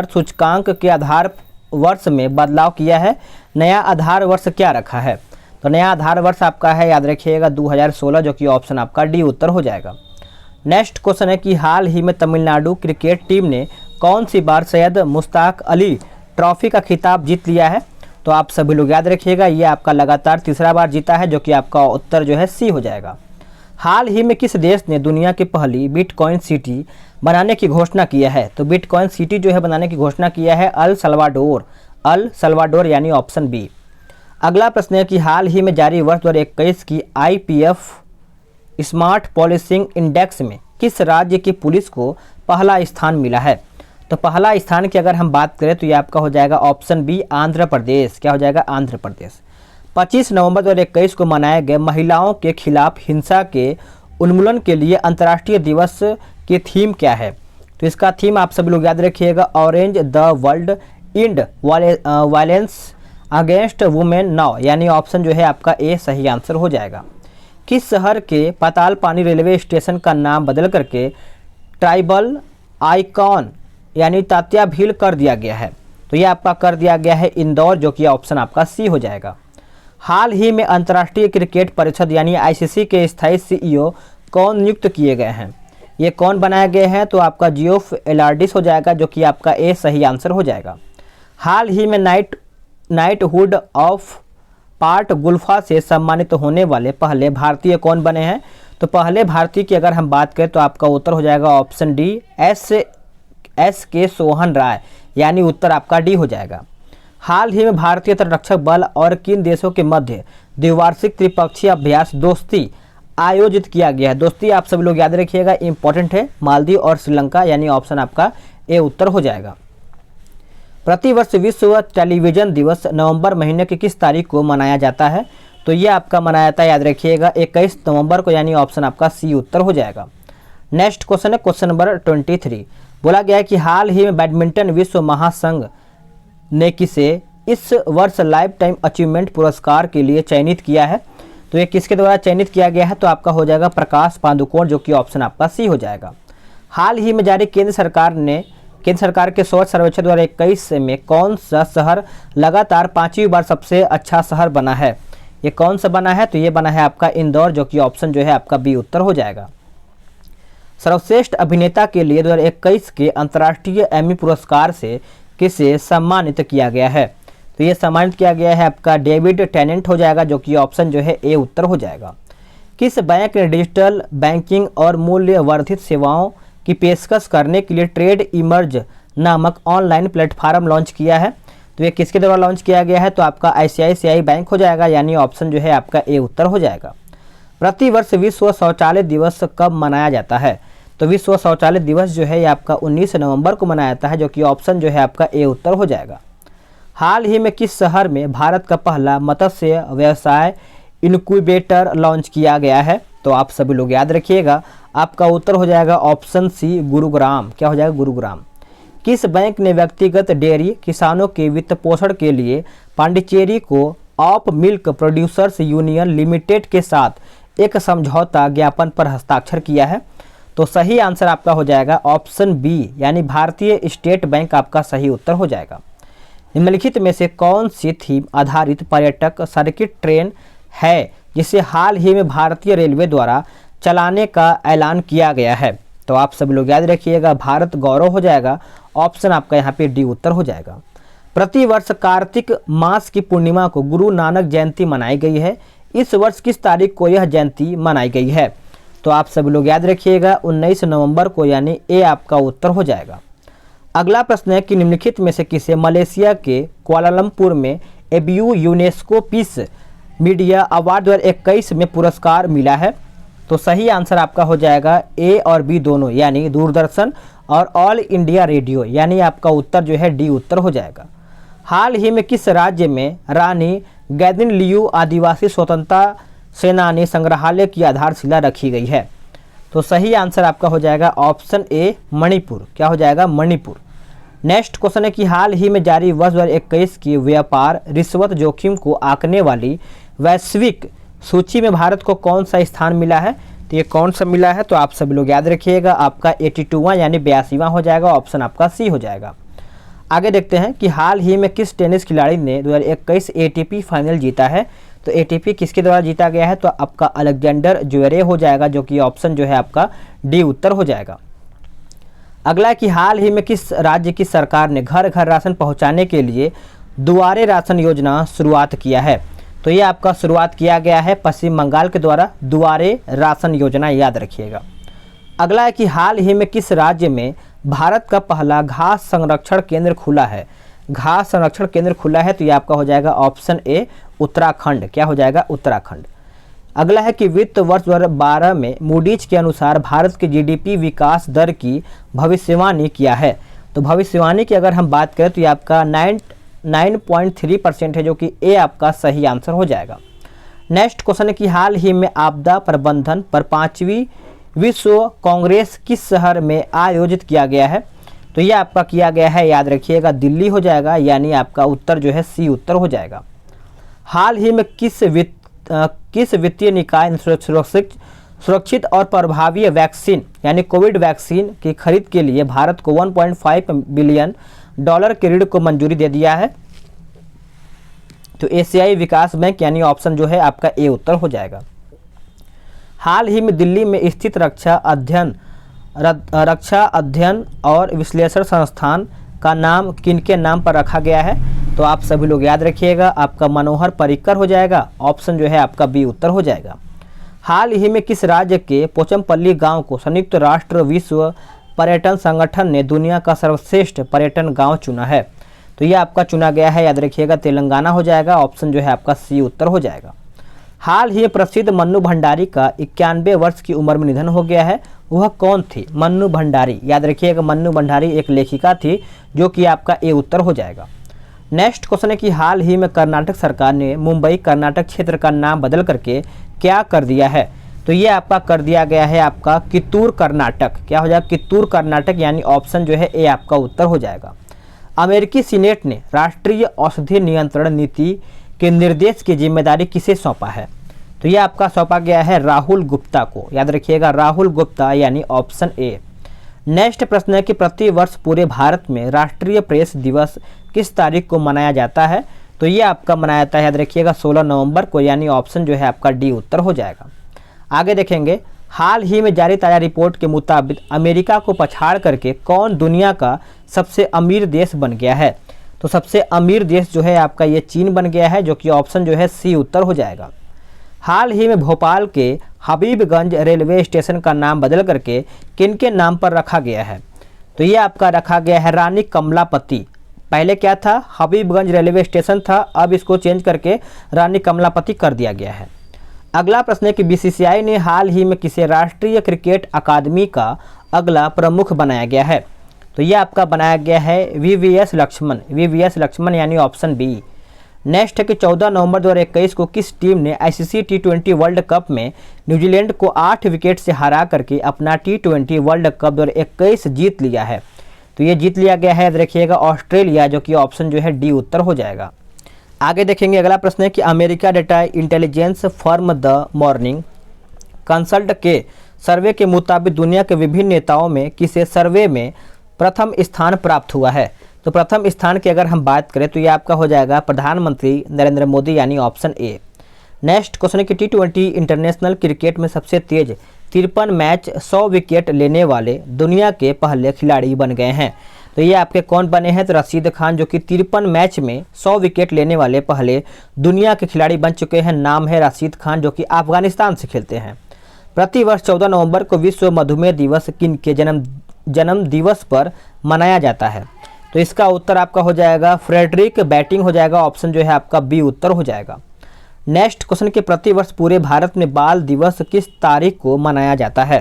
सूचकांक के आधार वर्ष में बदलाव किया है। नया आधार वर्ष क्या रखा है? तो नया आधार वर्ष आपका है, याद रखिएगा, 2016, जो कि ऑप्शन आपका डी उत्तर हो जाएगा। नेक्स्ट क्वेश्चन है कि हाल ही में तमिलनाडु क्रिकेट टीम ने कौन सी बार सैयद मुश्ताक अली ट्रॉफी का खिताब जीत लिया है? तो आप सभी लोग याद रखिएगा, ये आपका लगातार तीसरा बार जीता है, जो कि आपका उत्तर जो है सी हो जाएगा। हाल ही में किस देश ने दुनिया की पहली बिटकॉइन सिटी बनाने की घोषणा किया है? तो बिटकॉइन सिटी जो है बनाने की घोषणा किया है अल सल्वाडोर, यानी ऑप्शन बी। अगला प्रश्न है कि हाल ही में जारी वर्ष 2021 की IPF स्मार्ट पॉलिसिंग इंडेक्स में किस राज्य की पुलिस को पहला स्थान मिला है? तो पहला स्थान की अगर हम बात करें तो ये आपका हो जाएगा ऑप्शन बी, आंध्र प्रदेश। क्या हो जाएगा? आंध्र प्रदेश। 25 नवंबर 2021 को मनाए गए महिलाओं के खिलाफ हिंसा के उन्मूलन के लिए अंतर्राष्ट्रीय दिवस की थीम क्या है? तो इसका थीम आप सभी लोग याद रखिएगा, orange the world end violence against women now, यानी ऑप्शन जो है आपका ए सही आंसर हो जाएगा। किस शहर के पातालपानी रेलवे स्टेशन का नाम बदल करके ट्राइबल आइकॉन यानी तात्या भील कर दिया गया है? तो ये आपका कर दिया गया है इंदौर, जो कि ऑप्शन आपका सी हो जाएगा। हाल ही में अंतर्राष्ट्रीय क्रिकेट परिषद यानी ICC के स्थायी CEO कौन नियुक्त किए गए हैं? ये कौन बनाए गए हैं? तो आपका जियोफ एलार्डिस हो जाएगा, जो कि आपका ए सही आंसर हो जाएगा। हाल ही में नाइटहुड ऑफ पार्ट गुल्फा से सम्मानित होने वाले पहले भारतीय कौन बने हैं? तो पहले भारतीय की अगर हम बात करें तो आपका उत्तर हो जाएगा ऑप्शन डी, S.K. सोहन राय, यानी उत्तर आपका डी हो जाएगा। हाल ही में भारतीय तटरक्षक बल और किन देशों के मध्य द्विवार्षिक त्रिपक्षीय अभ्यास दोस्ती आयोजित किया गया है? दोस्ती आप सभी लोग याद रखिएगा, इंपॉर्टेंट है, मालदीव और श्रीलंका, यानी ऑप्शन आपका ए उत्तर हो जाएगा। प्रतिवर्ष विश्व टेलीविजन दिवस नवंबर महीने की किस तारीख को मनाया जाता है? तो ये आपका मनाया जाता है, याद रखिएगा, 21 नवंबर को, यानी ऑप्शन आपका सी उत्तर हो जाएगा। नेक्स्ट क्वेश्चन है क्वेश्चन नंबर 23। बोला गया है कि हाल ही में बैडमिंटन विश्व महासंघ ने किसे इस वर्ष लाइफ टाइम अचीवमेंट पुरस्कार के लिए चयनित किया है? तो ये किसके द्वारा चयनित किया गया है? तो आपका हो जाएगा प्रकाश पादुकोण, जो कि ऑप्शन आपका सी हो जाएगा। हाल ही में जारी केंद्र सरकार के स्वच्छ सर्वेक्षण 2021 में कौन सा शहर लगातार 5वीं बार सबसे अच्छा शहर बना है? ये कौन सा बना है? तो ये बना है आपका इंदौर, जो कि ऑप्शन जो है आपका बी उत्तर हो जाएगा। सर्वश्रेष्ठ अभिनेता के लिए 2021 के अंतर्राष्ट्रीय एमी पुरस्कार से किसे सम्मानित किया गया है? तो ये सम्मानित किया गया है आपका डेविड टेनेंट हो जाएगा, जो कि ऑप्शन जो है ए उत्तर हो जाएगा। किस बैंक ने डिजिटल बैंकिंग और मूल्य वर्धित सेवाओं की पेशकश करने के लिए ट्रेड इमर्ज नामक ऑनलाइन प्लेटफॉर्म लॉन्च किया है? तो ये किसके द्वारा लॉन्च किया गया है? तो आपका ICICI बैंक हो जाएगा, यानी ऑप्शन जो है आपका ए उत्तर हो जाएगा। प्रतिवर्ष विश्व शौचालय दिवस कब मनाया जाता है? तो विश्व शौचालय दिवस जो है ये आपका 19 नवंबर को मनाया जाता है, जो कि ऑप्शन जो है आपका ए उत्तर हो जाएगा। हाल ही में किस शहर में भारत का पहला मत्स्य व्यवसाय इनक्यूबेटर लॉन्च किया गया है? तो आप सभी लोग याद रखिएगा, आपका उत्तर हो जाएगा ऑप्शन सी, गुरुग्राम। क्या हो जाएगा? गुरुग्राम। किस बैंक ने व्यक्तिगत डेयरी किसानों के वित्त पोषण के लिए पांडिचेरी को of milk producers union limited के साथ एक समझौता ज्ञापन पर हस्ताक्षर किया है? तो सही आंसर आपका हो जाएगा ऑप्शन बी, यानी भारतीय स्टेट बैंक आपका सही उत्तर हो जाएगा। निम्नलिखित में से कौन सी थीम आधारित पर्यटक सर्किट ट्रेन है जिसे हाल ही में भारतीय रेलवे द्वारा चलाने का ऐलान किया गया है? तो आप सब लोग याद रखिएगा, भारत गौरव हो जाएगा, ऑप्शन आपका यहाँ पे डी उत्तर हो जाएगा। प्रतिवर्ष कार्तिक मास की पूर्णिमा को गुरु नानक जयंती मनाई गई है। इस वर्ष किस तारीख को यह जयंती मनाई गई है? तो आप सब लोग याद रखिएगा 19 नवंबर को, यानी ए आपका उत्तर हो जाएगा। अगला प्रश्न है कि निम्नलिखित में से किसे मलेशिया के कुआलालंपुर में ABU UNESCO peace media award 2021 में पुरस्कार मिला है? तो सही आंसर आपका हो जाएगा ए और बी दोनों, यानी दूरदर्शन और ऑल इंडिया रेडियो, यानी आपका उत्तर जो है डी उत्तर हो जाएगा। हाल ही में किस राज्य में रानी गैदिन लियू आदिवासी स्वतंत्रता सेनानी संग्रहालय की आधारशिला रखी गई है? तो सही आंसर आपका हो जाएगा ऑप्शन ए मणिपुर। क्या हो जाएगा? मणिपुर। नेक्स्ट क्वेश्चन है कि हाल ही में जारी वर्ष 2021 की व्यापार रिश्वत जोखिम को आंकने वाली वैश्विक सूची में भारत को कौन सा स्थान मिला है? तो ये कौन सा मिला है? तो आप सभी लोग याद रखिएगा, आपका 82वां यानी 82वां हो जाएगा, ऑप्शन आपका सी हो जाएगा। आगे देखते हैं कि हाल ही में किस टेनिस खिलाड़ी ने 2021 एटीपी फाइनल जीता है? तो एटीपी किसके द्वारा जीता गया है? तो आपका अलेक्जेंडर ज्वेरेव हो जाएगा, जो कि ऑप्शन जो है आपका डी उत्तर हो जाएगा। अगला है कि हाल ही में किस राज्य की सरकार ने घर घर राशन पहुंचाने के लिए दुआरे राशन योजना शुरुआत किया है? तो ये आपका शुरुआत किया गया है पश्चिम बंगाल के द्वारा दुआरे राशन योजना, याद रखिएगा। अगला है कि हाल ही में किस राज्य में भारत का पहला घास संरक्षण केंद्र खुला है? घास संरक्षण केंद्र खुला है, तो ये आपका हो जाएगा ऑप्शन ए उत्तराखंड। क्या हो जाएगा? उत्तराखंड। अगला है कि वित्त वर्ष 2012 में मूडीज के अनुसार भारत के जीडीपी विकास दर की भविष्यवाणी किया है? तो भविष्यवाणी की अगर हम बात करें तो ये आपका 9.3% है, जो कि ए आपका सही आंसर हो जाएगा। नेक्स्ट क्वेश्चन है कि हाल ही में आपदा प्रबंधन पर 5वीं विश्व कांग्रेस किस शहर में आयोजित किया गया है? तो ये आपका किया गया है, याद रखिएगा, दिल्ली हो जाएगा, यानी आपका उत्तर जो है सी उत्तर हो जाएगा। हाल ही में किस वित्तीय निकाय ने सुरक्षित और प्रभावी वैक्सीन यानी कोविड वैक्सीन की खरीद के लिए भारत को $1.5 बिलियन के ऋण को मंजूरी दे दिया है? तो एशियाई विकास बैंक, यानी ऑप्शन जो है आपका ए उत्तर हो जाएगा। हाल ही में दिल्ली में स्थित रक्षा अध्ययन और विश्लेषण संस्थान का नाम किनके नाम पर रखा गया है? तो आप सभी लोग याद रखिएगा, आपका मनोहर पर्रिकर हो जाएगा, ऑप्शन जो है आपका बी उत्तर हो जाएगा। हाल ही में किस राज्य के पोचमपल्ली गांव को संयुक्त राष्ट्र विश्व पर्यटन संगठन ने दुनिया का सर्वश्रेष्ठ पर्यटन गांव चुना है? तो ये आपका चुना गया है, याद रखिएगा, तेलंगाना हो जाएगा, ऑप्शन जो है आपका सी उत्तर हो जाएगा। हाल ही प्रसिद्ध मन्नू भंडारी का 91 वर्ष की उम्र में निधन हो गया है, वह कौन थी? मन्नू भंडारी, याद रखिएगा, मन्नू भंडारी एक लेखिका थी, जो कि आपका ए उत्तर हो जाएगा। नेक्स्ट क्वेश्चन है कि हाल ही में कर्नाटक सरकार ने मुंबई कर्नाटक क्षेत्र का नाम बदल करके क्या कर दिया है? तो ये आपका कर दिया गया है आपका कित्तूर कर्नाटक। क्या हो जाएगा? कित्तूर कर्नाटक, यानी ऑप्शन जो है ए आपका उत्तर हो जाएगा। अमेरिकी सीनेट ने राष्ट्रीय औषधि नियंत्रण नीति के निर्देश की जिम्मेदारी किसे सौंपा है? तो ये आपका सौंपा गया है राहुल गुप्ता को, याद रखिएगा, राहुल गुप्ता, यानी ऑप्शन ए। नेक्स्ट प्रश्न है कि प्रतिवर्ष पूरे भारत में राष्ट्रीय प्रेस दिवस किस तारीख को मनाया जाता है? तो ये आपका मनाया जाता है, याद रखिएगा, 16 नवंबर को, यानी ऑप्शन जो है आपका डी उत्तर हो जाएगा। आगे देखेंगे, हाल ही में जारी ताज़ा रिपोर्ट के मुताबिक अमेरिका को पछाड़ करके कौन दुनिया का सबसे अमीर देश बन गया है? तो सबसे अमीर देश जो है आपका ये चीन बन गया है, जो कि ऑप्शन जो है सी उत्तर हो जाएगा। हाल ही में भोपाल के हबीबगंज रेलवे स्टेशन का नाम बदल करके किनके नाम पर रखा गया है? तो ये आपका रखा गया है रानी कमलापति। पहले क्या था? हबीबगंज रेलवे स्टेशन था, अब इसको चेंज करके रानी कमलापति कर दिया गया है। अगला प्रश्न है कि बीसीसीआई ने हाल ही में किसे राष्ट्रीय क्रिकेट अकादमी का अगला प्रमुख बनाया गया है? तो ये आपका बनाया गया है वीवीएस लक्ष्मण, यानी ऑप्शन बी। नेक्स्ट है कि 14 नवंबर 2021 को किस टीम ने आईसीसी टी20 वर्ल्ड कप में न्यूजीलैंड को 8 विकेट से हरा करके अपना टी20 वर्ल्ड कप 2021 जीत लिया है? तो ये जीत लिया गया है, याद रखिएगा, ऑस्ट्रेलिया, जो कि ऑप्शन जो है डी उत्तर हो जाएगा। आगे देखेंगे, अगला प्रश्न है कि America data intelligence firm the morning consult के सर्वे के मुताबिक दुनिया के विभिन्न नेताओं में किसे सर्वे में प्रथम स्थान प्राप्त हुआ है? तो प्रथम स्थान की अगर हम बात करें तो ये आपका हो जाएगा प्रधानमंत्री नरेंद्र मोदी यानी ऑप्शन ए। नेक्स्ट क्वेश्चन है कि T20 इंटरनेशनल क्रिकेट में सबसे तेज 53 मैच 100 विकेट लेने वाले दुनिया के पहले खिलाड़ी बन गए हैं। तो ये आपके कौन बने हैं? तो रशीद खान, जो कि 53 मैच में 100 विकेट लेने वाले पहले दुनिया के खिलाड़ी बन चुके हैं। नाम है रशीद खान, जो कि अफगानिस्तान से खेलते हैं। प्रतिवर्ष 14 नवंबर को विश्व मधुमेह दिवस किन के जन्म दिवस पर मनाया जाता है? तो इसका उत्तर आपका हो जाएगा फ्रेडरिक बैटिंग हो जाएगा। ऑप्शन जो है आपका बी उत्तर हो जाएगा। नेक्स्ट क्वेश्चन के प्रतिवर्ष पूरे भारत में बाल दिवस किस तारीख को मनाया जाता है?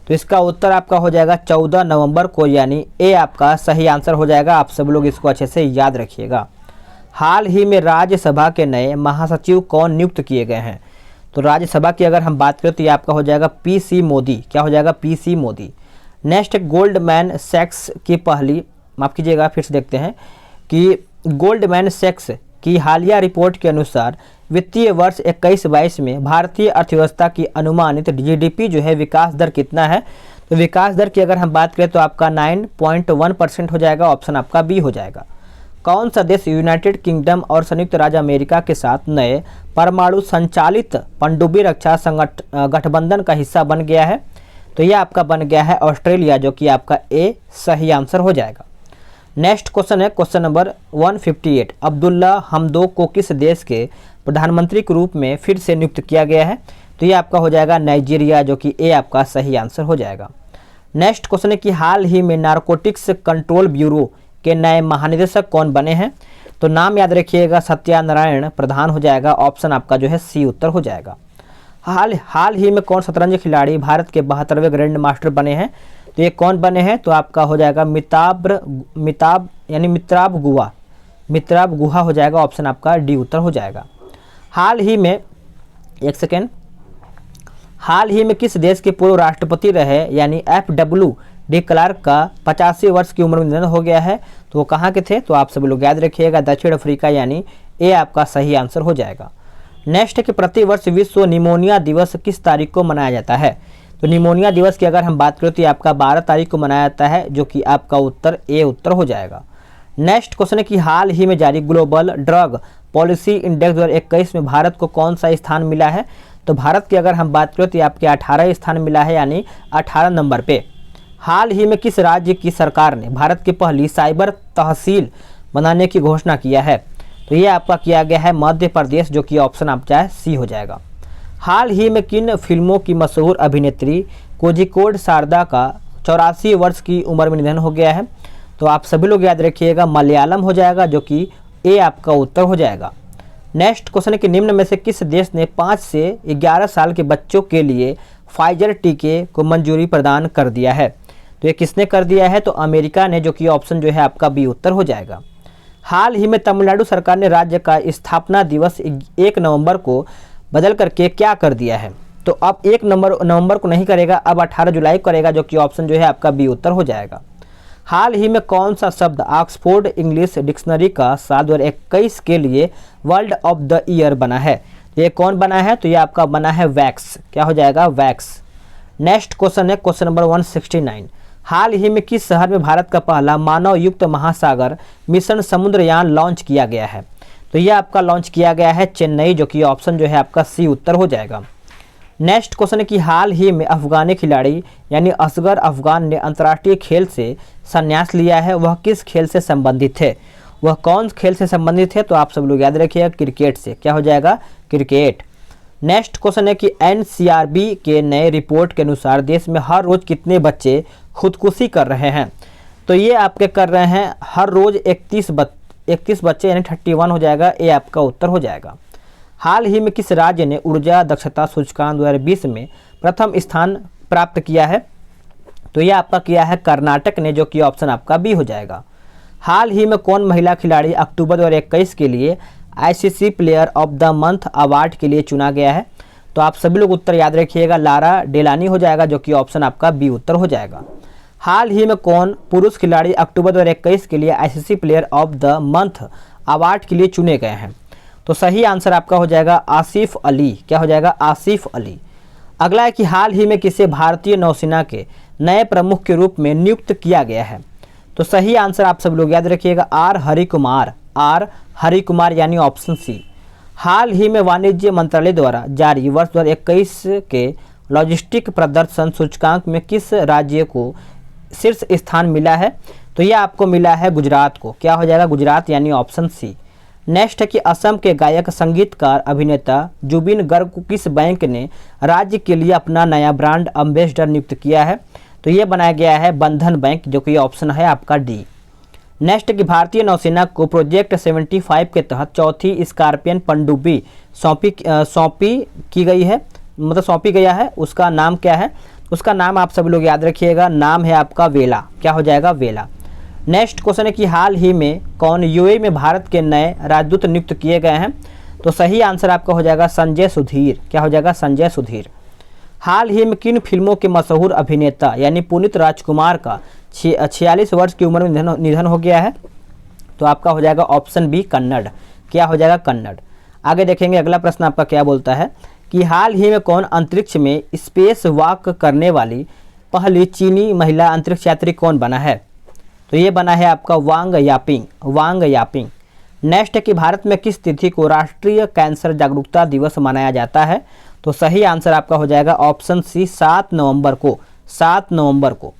तो इसका उत्तर आपका हो जाएगा 14 नवंबर को, यानी ए आपका सही आंसर हो जाएगा। आप सब लोग इसको अच्छे से याद रखिएगा। हाल ही में राज्यसभा के नए महासचिव कौन नियुक्त किए गए हैं? तो राज्यसभा की अगर हम बात करें तो ये आपका हो जाएगा पीसी मोदी। क्या हो जाएगा? पीसी मोदी। नेक्स्ट गोल्डमैन सैक्स की पहली, माफ कीजिएगा फिर से देखते हैं कि गोल्डमैन सैक्स की हालिया रिपोर्ट के अनुसार वित्तीय वर्ष 21-22 में भारतीय अर्थव्यवस्था की अनुमानित जीडीपी जो है विकास दर कितना है? तो विकास दर की अगर हम बात करें तो आपका 9.1% हो जाएगा। ऑप्शन आपका बी हो जाएगा। कौन सा देश यूनाइटेड किंगडम और संयुक्त राज्य अमेरिका के साथ नए परमाणु संचालित पनडुब्बी रक्षा गठबंधन का हिस्सा बन गया है? तो यह आपका बन गया है ऑस्ट्रेलिया, जो कि आपका ए सही आंसर हो जाएगा। नेक्स्ट क्वेश्चन है क्वेश्चन नंबर 158। अब्दुल्ला हमदोक को किस देश के प्रधानमंत्री के रूप में फिर से नियुक्त किया गया है? तो ये आपका हो जाएगा नाइजीरिया, जो कि ए आपका सही आंसर हो जाएगा। नेक्स्ट क्वेश्चन है कि हाल ही में नारकोटिक्स कंट्रोल ब्यूरो के नए महानिदेशक कौन बने हैं? तो नाम याद रखिएगा सत्यानारायण प्रधान हो जाएगा। ऑप्शन आपका जो है सी उत्तर हो जाएगा। हाल ही में कौन शतरंज खिलाड़ी भारत के 72वें ग्रैंड मास्टर बने हैं? तो ये कौन बने हैं? तो आपका हो जाएगा मित्राब गुहा हो जाएगा। ऑप्शन आपका डी उत्तर हो जाएगा। हाल ही में किस देश के पूर्व राष्ट्रपति रहे यानी FW डी क्लार्क का 85 वर्ष की उम्र में निधन हो गया है? तो वो कहाँ के थे? तो आप सब लोग याद रखिएगा दक्षिण अफ्रीका, यानी ए आपका सही आंसर हो जाएगा। नेक्स्ट है कि प्रतिवर्ष विश्व निमोनिया दिवस किस तारीख को मनाया जाता है? तो निमोनिया दिवस की अगर हम बात करें तो ये आपका 12 तारीख को मनाया जाता है, जो कि आपका उत्तर ए उत्तर हो जाएगा। नेक्स्ट क्वेश्चन है कि हाल ही में जारी ग्लोबल ड्रग पॉलिसी इंडेक्स 2021 में भारत को कौन सा स्थान मिला है? तो भारत की अगर हम बात करें तो ये आपके 18 स्थान मिला है, यानी 18 नंबर पे। हाल ही में किस राज्य की सरकार ने भारत की पहली साइबर तहसील बनाने की घोषणा किया है? तो ये आपका किया गया है मध्य प्रदेश, जो कि ऑप्शन आप चाहे सी हो जाएगा। हाल ही में किन फिल्मों की मशहूर अभिनेत्री कोझिकोड शारदा का 84 वर्ष की उम्र में निधन हो गया है? तो आप सभी लोग याद रखिएगा मलयालम हो जाएगा, जो कि ए आपका उत्तर हो जाएगा। नेक्स्ट क्वेश्चन है कि निम्न में से किस देश ने 5 से 11 साल के बच्चों के लिए फाइजर टीके को मंजूरी प्रदान कर दिया है? तो ये किसने कर दिया है? तो अमेरिका ने, जो कि ऑप्शन जो है आपका बी उत्तर हो जाएगा। हाल ही में तमिलनाडु सरकार ने राज्य का स्थापना दिवस 1 नवंबर को बदल करके क्या कर दिया है? तो अब 1 नवंबर को नहीं करेगा, अब 18 जुलाई को करेगा, जो कि ऑप्शन जो है आपका बी उत्तर हो जाएगा। हाल ही में कौन सा शब्द ऑक्सफोर्ड इंग्लिश डिक्शनरी का साल 2021 के लिए वर्ड ऑफ द ईयर बना है? तो ये कौन बना है? तो ये आपका बना है वैक्स। क्या हो जाएगा? वैक्स। नेक्स्ट क्वेश्चन है क्वेश्चन नंबर 169। हाल ही में किस शहर में भारत का पहला मानव युक्त महासागर मिशन समुद्रयान लॉन्च किया गया है? तो यह आपका लॉन्च किया गया है चेन्नई, जो कि ऑप्शन जो है आपका सी उत्तर हो जाएगा। नेक्स्ट क्वेश्चन है कि हाल ही में अफगानी खिलाड़ी यानी असगर अफगान ने अंतर्राष्ट्रीय खेल से संन्यास लिया है, वह किस खेल से संबंधित है? वह कौन खेल से संबंधित है? तो आप सब लोग याद रखिएगा क्रिकेट से। क्या हो जाएगा? क्रिकेट। नेक्स्ट क्वेश्चन है कि NCRB के नए रिपोर्ट के अनुसार देश में हर रोज कितने बच्चे खुदकुशी कर रहे हैं? तो ये आपके कर रहे हैं हर रोज 31 बच्चे, यानी 31 हो जाएगा। ए आपका उत्तर हो जाएगा। हाल ही में किस राज्य ने ऊर्जा दक्षता सूचकांक 2020 में प्रथम स्थान प्राप्त किया है? तो यह आपका किया है कर्नाटक ने, जो कि ऑप्शन आपका बी हो जाएगा। हाल ही में कौन महिला खिलाड़ी अक्टूबर 2021 के लिए ICC player of the month award के लिए चुना गया है? तो आप सभी लोग उत्तर याद रखिएगा लारा डेलानी हो जाएगा, जो कि ऑप्शन आपका बी उत्तर हो जाएगा। हाल ही में कौन पुरुष खिलाड़ी अक्टूबर 2021 के लिए ICC player of the month award के लिए चुने गए हैं? तो सही आंसर आपका हो जाएगा आसिफ अली। क्या हो जाएगा? आसिफ अली। अगला है कि हाल ही में किसे भारतीय नौसेना के नए प्रमुख के रूप में नियुक्त किया गया है? तो सही आंसर आप सब लोग याद रखिएगा आर हरि कुमार, आर हरि कुमार यानी ऑप्शन सी। हाल ही में वाणिज्य मंत्रालय द्वारा जारी वर्ष 2021 के लॉजिस्टिक प्रदर्शन सूचकांक में किस राज्य को शीर्ष स्थान मिला है? तो यह आपको मिला है गुजरात को। क्या हो जाएगा? गुजरात यानी ऑप्शन सी। नेक्स्ट है कि असम के गायक संगीतकार अभिनेता जुबिन गर्ग को किस बैंक ने राज्य के लिए अपना नया ब्रांड एम्बेसडर नियुक्त किया है? तो ये बनाया गया है बंधन बैंक, जो कि ऑप्शन है आपका डी। नेक्स्ट कि भारतीय नौसेना को प्रोजेक्ट 75 के तहत चौथी स्कॉर्पियन पनडुब्बी सौंपी की गई है, मतलब सौंपी गया है, उसका नाम क्या है? उसका नाम आप सभी लोग याद रखिएगा, नाम है आपका वेला। क्या हो जाएगा? वेला। नेक्स्ट क्वेश्चन है कि हाल ही में कौन यूएई में भारत के नए राजदूत नियुक्त किए गए हैं? तो सही आंसर आपका हो जाएगा संजय सुधीर। क्या हो जाएगा? संजय सुधीर। हाल ही में किन फिल्मों के मशहूर अभिनेता यानी पुनीत राजकुमार का 46 वर्ष की उम्र में निधन हो गया है? तो आपका हो जाएगा ऑप्शन बी कन्नड़। क्या हो जाएगा? कन्नड़। आगे देखेंगे अगला प्रश्न आपका क्या बोलता है कि हाल ही में कौन अंतरिक्ष में स्पेस वॉक करने वाली पहली चीनी महिला अंतरिक्ष यात्री कौन बना है? तो ये बना है आपका Wang Yaping, Wang Yaping. Next है कि भारत में किस तिथि को राष्ट्रीय कैंसर जागरूकता दिवस मनाया जाता है? तो सही आंसर आपका हो जाएगा ऑप्शन सी 7 नवंबर को, 7 नवंबर को।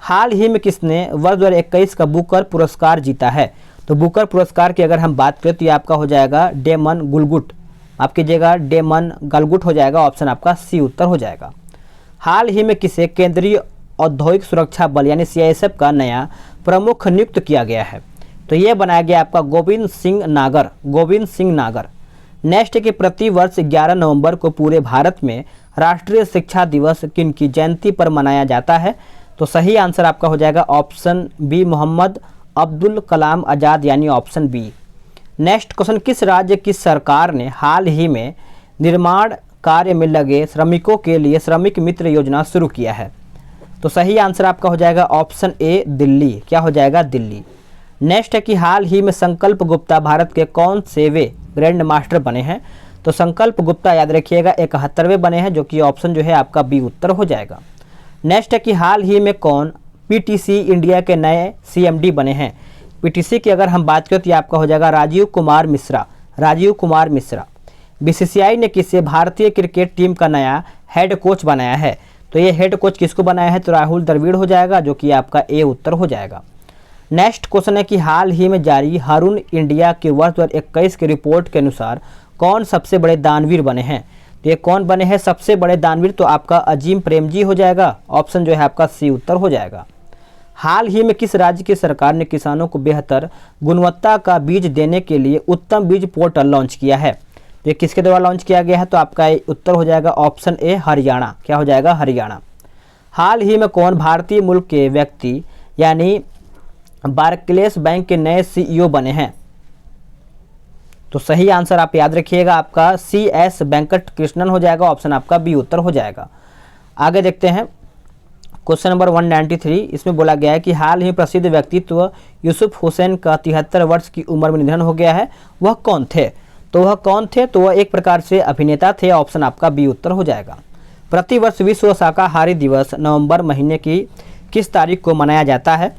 हाल ही में किसने वर्ष 2021 का बुकर पुरस्कार जीता है? तो बुकर पुरस्कार की अगर हम बात करें तो ये आपका हो जाएगा डेमन गुलगुट, आप कीजिएगा डेमन गलगुट हो जाएगा, ऑप्शन आपका सी उत्तर हो जाएगा। हाल ही में किसे केंद्रीय औद्योगिक सुरक्षा बल यानी सीआईएसएफ का नया प्रमुख नियुक्त किया गया है? तो ये बनाया गया आपका गोविंद सिंह नागर, गोविंद सिंह नागर। नेक्स्ट है कि प्रति वर्ष 11 नवंबर को पूरे भारत में राष्ट्रीय शिक्षा दिवस किन की जयंती पर मनाया जाता है? तो सही आंसर आपका हो जाएगा ऑप्शन बी मोहम्मद अब्दुल कलाम आज़ाद यानी ऑप्शन बी। नेक्स्ट क्वेश्चन किस राज्य की सरकार ने हाल ही में निर्माण कार्य में लगे श्रमिकों के लिए श्रमिक मित्र योजना शुरू किया है? तो सही आंसर आपका हो जाएगा ऑप्शन ए दिल्ली। क्या हो जाएगा? दिल्ली। नेक्स्ट है कि हाल ही में संकल्प गुप्ता भारत के कौन सेवे ग्रैंड मास्टर बने हैं? तो संकल्प गुप्ता याद रखिएगा 71वें बने हैं, जो कि ऑप्शन जो है आपका बी उत्तर हो जाएगा। नेक्स्ट है कि हाल ही में कौन पीटीसी इंडिया के नए सीएमडी बने हैं? पीटीसी की अगर हम बात करें तो ये आपका हो जाएगा राजीव कुमार मिश्रा, राजीव कुमार मिश्रा। बीसीसीआई ने किसे भारतीय क्रिकेट टीम का नया हेड कोच बनाया है? तो ये हेड कोच किसको बनाया है? तो राहुल द्रविड़ हो जाएगा, जो कि आपका ए उत्तर हो जाएगा। नेक्स्ट क्वेश्चन है कि हाल ही में जारी हरून इंडिया के वर्ष 2021 की रिपोर्ट के अनुसार कौन सबसे बड़े दानवीर बने हैं? तो ये कौन बने हैं सबसे बड़े दानवीर? तो आपका अजीम प्रेमजी हो जाएगा, ऑप्शन जो है आपका सी उत्तर हो जाएगा। हाल ही में किस राज्य की सरकार ने किसानों को बेहतर गुणवत्ता का बीज देने के लिए उत्तम बीज पोर्टल लॉन्च किया है? तो ये किसके द्वारा लॉन्च किया गया है? तो आपका उत्तर हो जाएगा ऑप्शन ए हरियाणा। क्या हो जाएगा? हरियाणा। हाल ही में कौन भारतीय मूल के व्यक्ति यानी बार्कलेस बैंक के नए सीईओ बने हैं? तो सही आंसर आप याद रखिएगा आपका सी एस वेंकट कृष्णन हो जाएगा, ऑप्शन आपका बी उत्तर हो जाएगा। आगे देखते हैं क्वेश्चन नंबर 193। इसमें बोला गया है कि हाल ही प्रसिद्ध व्यक्तित्व यूसुफ हुसैन का 73 वर्ष की उम्र में निधन हो गया है, वह कौन थे? तो वह कौन थे? तो वह एक प्रकार से अभिनेता थे, ऑप्शन आपका बी उत्तर हो जाएगा। प्रतिवर्ष विश्व शाकाहारी दिवस नवंबर महीने की किस तारीख को मनाया जाता है?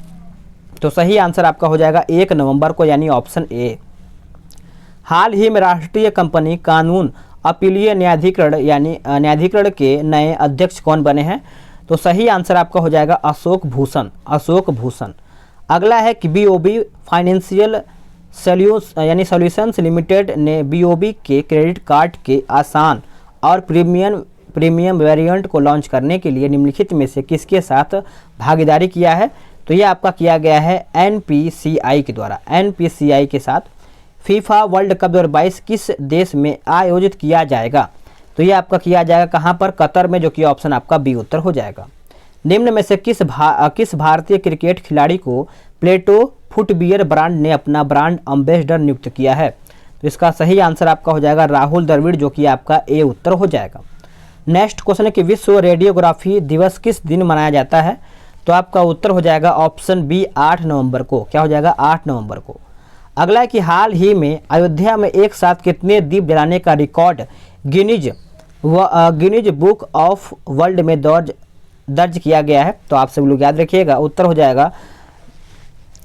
तो सही आंसर आपका हो जाएगा 1 नवंबर को यानी ऑप्शन ए। हाल ही में राष्ट्रीय कंपनी कानून अपीलीय न्यायाधिकरण यानी न्यायाधिकरण के नए अध्यक्ष कौन बने हैं? तो सही आंसर आपका हो जाएगा अशोक भूषण, अशोक भूषण। अगला है कि बीओबी फाइनेंशियल सॉल्यूशंस लिमिटेड ने बीओबी के क्रेडिट कार्ड के आसान और प्रीमियम वेरिएंट को लॉन्च करने के लिए निम्नलिखित में से किसके साथ भागीदारी किया है? तो ये आपका किया गया है एनपीसीआई के द्वारा, एनपीसीआई के साथ। फीफा वर्ल्ड कप 2022 किस देश में आयोजित किया जाएगा? तो ये आपका किया जाएगा कहाँ पर? कतर में, जो कि ऑप्शन आपका बी उत्तर हो जाएगा। निम्न में से किस भारतीय क्रिकेट खिलाड़ी को प्लेटो फुटवियर ब्रांड ने अपना ब्रांड एम्बेसडर नियुक्त किया है? तो इसका सही आंसर आपका हो जाएगा राहुल द्रविड़, जो कि आपका ए उत्तर हो जाएगा। नेक्स्ट क्वेश्चन है कि विश्व रेडियोग्राफी दिवस किस दिन मनाया जाता है? तो आपका उत्तर हो जाएगा ऑप्शन बी 8 नवंबर को। क्या हो जाएगा? 8 नवंबर को। अगला है कि हाल ही में अयोध्या में एक साथ कितने दीप जलाने का record Guinness book of world में दर्ज किया गया है? तो आप सब लोग याद रखिएगा, उत्तर हो जाएगा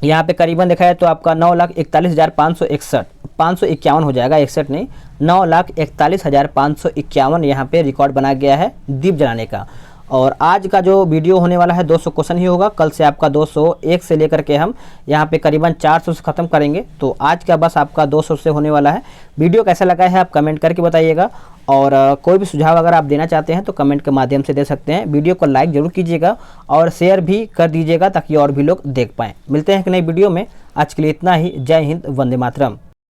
यहाँ पे करीबन देखा है तो आपका 9,41,561 551 हो जाएगा, 61 नहीं, 9,41,551 यहाँ पे रिकॉर्ड बना गया है दीप जलाने का। और आज का जो वीडियो होने वाला है 200 क्वेश्चन ही होगा, कल से आपका 201 से लेकर के हम यहाँ पे करीबन 400 से ख़त्म करेंगे। तो आज का बस आपका 200 से होने वाला है। वीडियो कैसा लगा है आप कमेंट करके बताइएगा, और कोई भी सुझाव अगर आप देना चाहते हैं तो कमेंट के माध्यम से दे सकते हैं। वीडियो को लाइक ज़रूर कीजिएगा और शेयर भी कर दीजिएगा ताकि और भी लोग देख पाएँ। मिलते हैं एक नई वीडियो में, आज के लिए इतना ही। जय हिंद, वंदे मातरम।